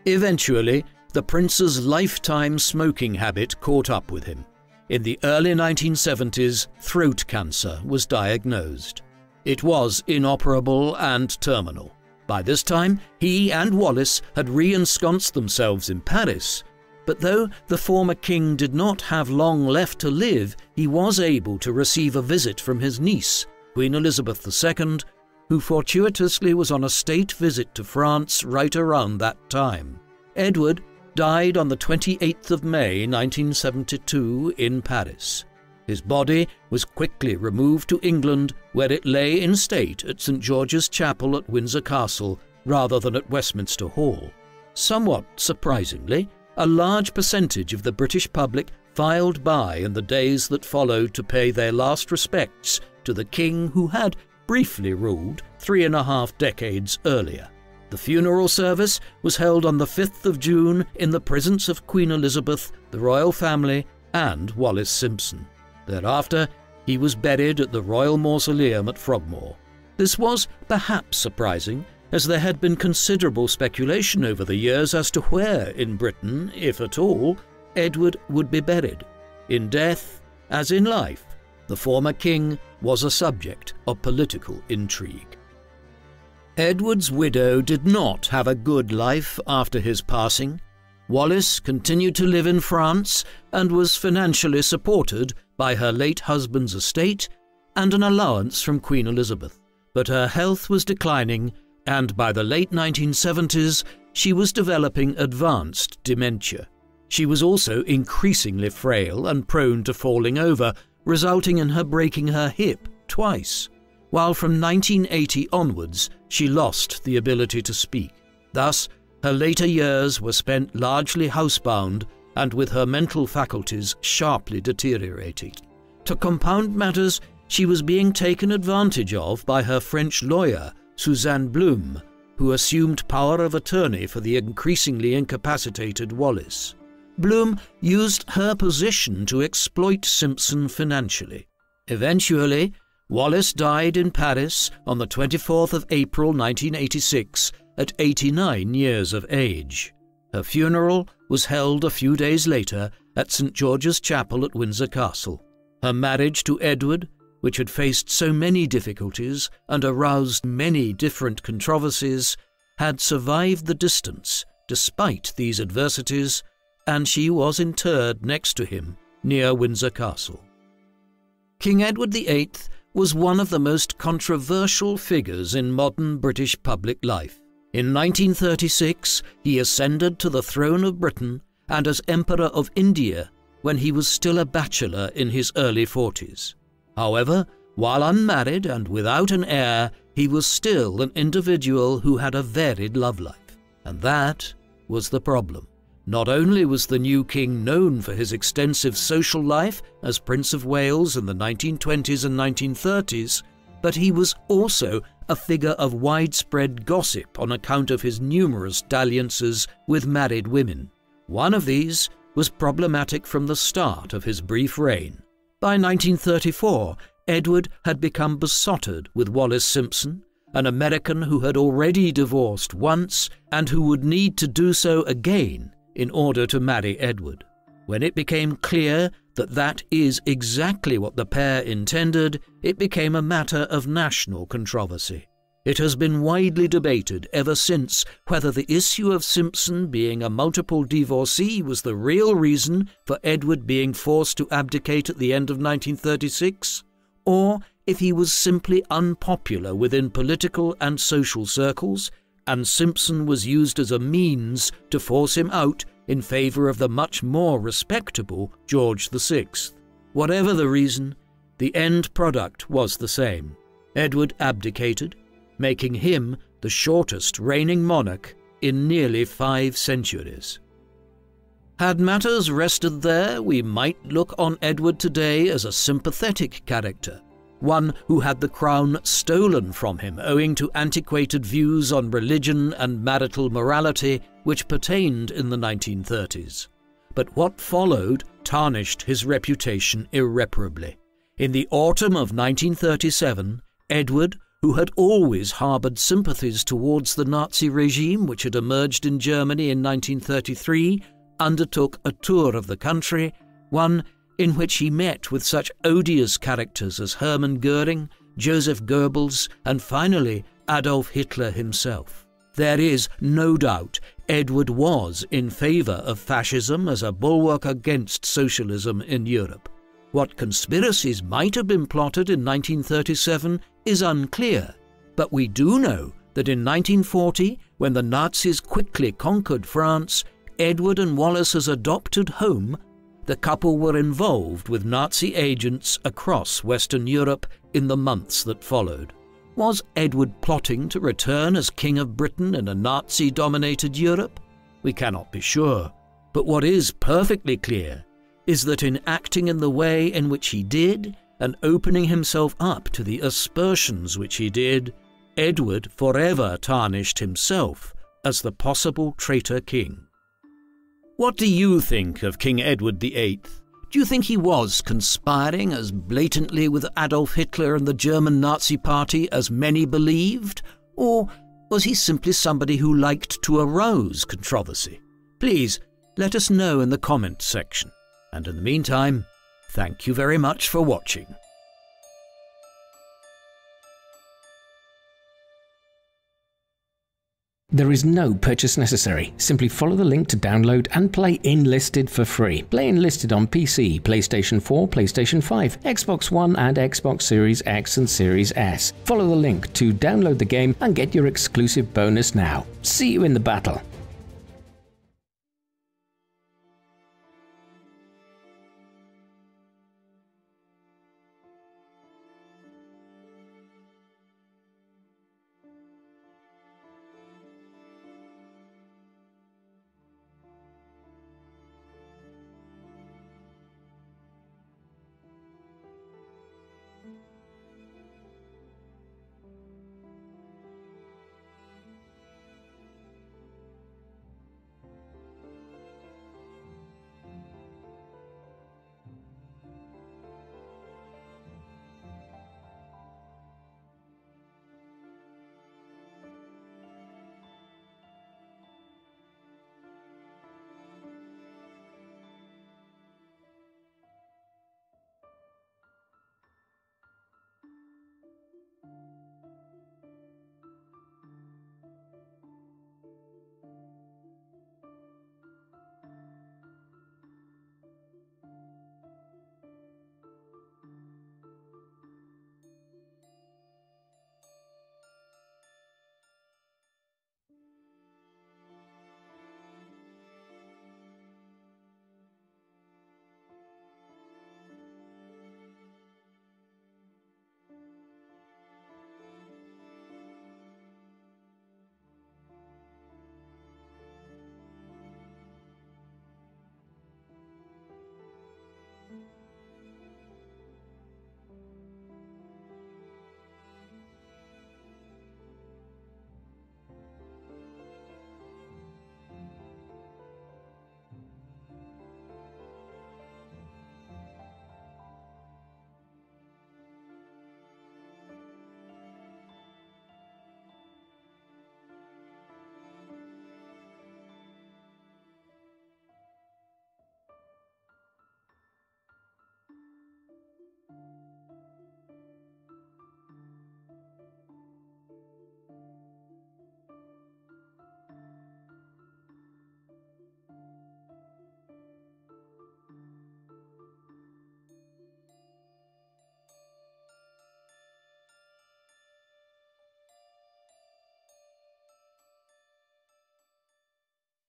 Eventually, the prince's lifetime smoking habit caught up with him. In the early 1970s, throat cancer was diagnosed. It was inoperable and terminal. By this time, he and Wallis had re-ensconced themselves in Paris, but though the former king did not have long left to live, he was able to receive a visit from his niece, Queen Elizabeth II, who fortuitously was on a state visit to France right around that time. Edward died on the 28th of May 1972 in Paris. His body was quickly removed to England, where it lay in state at St. George's Chapel at Windsor Castle rather than at Westminster Hall. Somewhat surprisingly, a large percentage of the British public filed by in the days that followed to pay their last respects to the king who had briefly ruled 3.5 decades earlier. The funeral service was held on the 5th of June in the presence of Queen Elizabeth, the royal family, and Wallis Simpson. Thereafter, he was buried at the Royal Mausoleum at Frogmore. This was perhaps surprising, as there had been considerable speculation over the years as to where in Britain, if at all, Edward would be buried. In death, as in life, the former king was a subject of political intrigue. Edward's widow did not have a good life after his passing. Wallis continued to live in France and was financially supported by her late husband's estate and an allowance from Queen Elizabeth. But her health was declining, and by the late 1970s, she was developing advanced dementia. She was also increasingly frail and prone to falling over, resulting in her breaking her hip twice, while from 1980 onwards, she lost the ability to speak. Thus, her later years were spent largely housebound and with her mental faculties sharply deteriorating. To compound matters, she was being taken advantage of by her French lawyer, Suzanne Blum, who assumed power of attorney for the increasingly incapacitated Wallis. Blum used her position to exploit Simpson financially. Eventually, Wallis died in Paris on the 24th of April 1986 at 89 years of age. Her funeral was held a few days later at St. George's Chapel at Windsor Castle. Her marriage to Edward, which had faced so many difficulties and aroused many different controversies, had survived the distance despite these adversities, and she was interred next to him near Windsor Castle. King Edward VIII was one of the most controversial figures in modern British public life. In 1936, he ascended to the throne of Britain and as Emperor of India when he was still a bachelor in his early 40s. However, while unmarried and without an heir, he was still an individual who had a varied love life. And that was the problem. Not only was the new king known for his extensive social life as Prince of Wales in the 1920s and 1930s, but he was also a figure of widespread gossip on account of his numerous dalliances with married women. One of these was problematic from the start of his brief reign. By 1934, Edward had become besotted with Wallis Simpson, an American who had already divorced once and who would need to do so again in order to marry Edward. When it became clear that that is exactly what the pair intended, it became a matter of national controversy. It has been widely debated ever since whether the issue of Simpson being a multiple divorcee was the real reason for Edward being forced to abdicate at the end of 1936, or if he was simply unpopular within political and social circles, and Simpson was used as a means to force him out in favour of the much more respectable George VI. Whatever the reason, the end product was the same. Edward abdicated, making him the shortest reigning monarch in nearly 5 centuries. Had matters rested there, we might look on Edward today as a sympathetic character, one who had the crown stolen from him owing to antiquated views on religion and marital morality which pertained in the 1930s. But what followed tarnished his reputation irreparably. In the autumn of 1937, Edward, who had always harboured sympathies towards the Nazi regime which had emerged in Germany in 1933, undertook a tour of the country, one in which he met with such odious characters as Hermann Goering, Joseph Goebbels, and finally Adolf Hitler himself. There is no doubt Edward was in favour of fascism as a bulwark against socialism in Europe. What conspiracies might have been plotted in 1937 is unclear, but we do know that in 1940, when the Nazis quickly conquered France, Edward and Wallace's adopted home, the couple were involved with Nazi agents across Western Europe in the months that followed. Was Edward plotting to return as King of Britain in a Nazi-dominated Europe? We cannot be sure, but what is perfectly clear is that in acting in the way in which he did, and opening himself up to the aspersions which he did, Edward forever tarnished himself as the possible traitor king. What do you think of King Edward VIII? Do you think he was conspiring as blatantly with Adolf Hitler and the German Nazi Party as many believed? Or was he simply somebody who liked to arouse controversy? Please let us know in the comments section. And in the meantime, thank you very much for watching. There is no purchase necessary. Simply follow the link to download and play Enlisted for free. Play Enlisted on PC, PlayStation 4, PlayStation 5, Xbox One and Xbox Series X and Series S. Follow the link to download the game and get your exclusive bonus now. See you in the battle.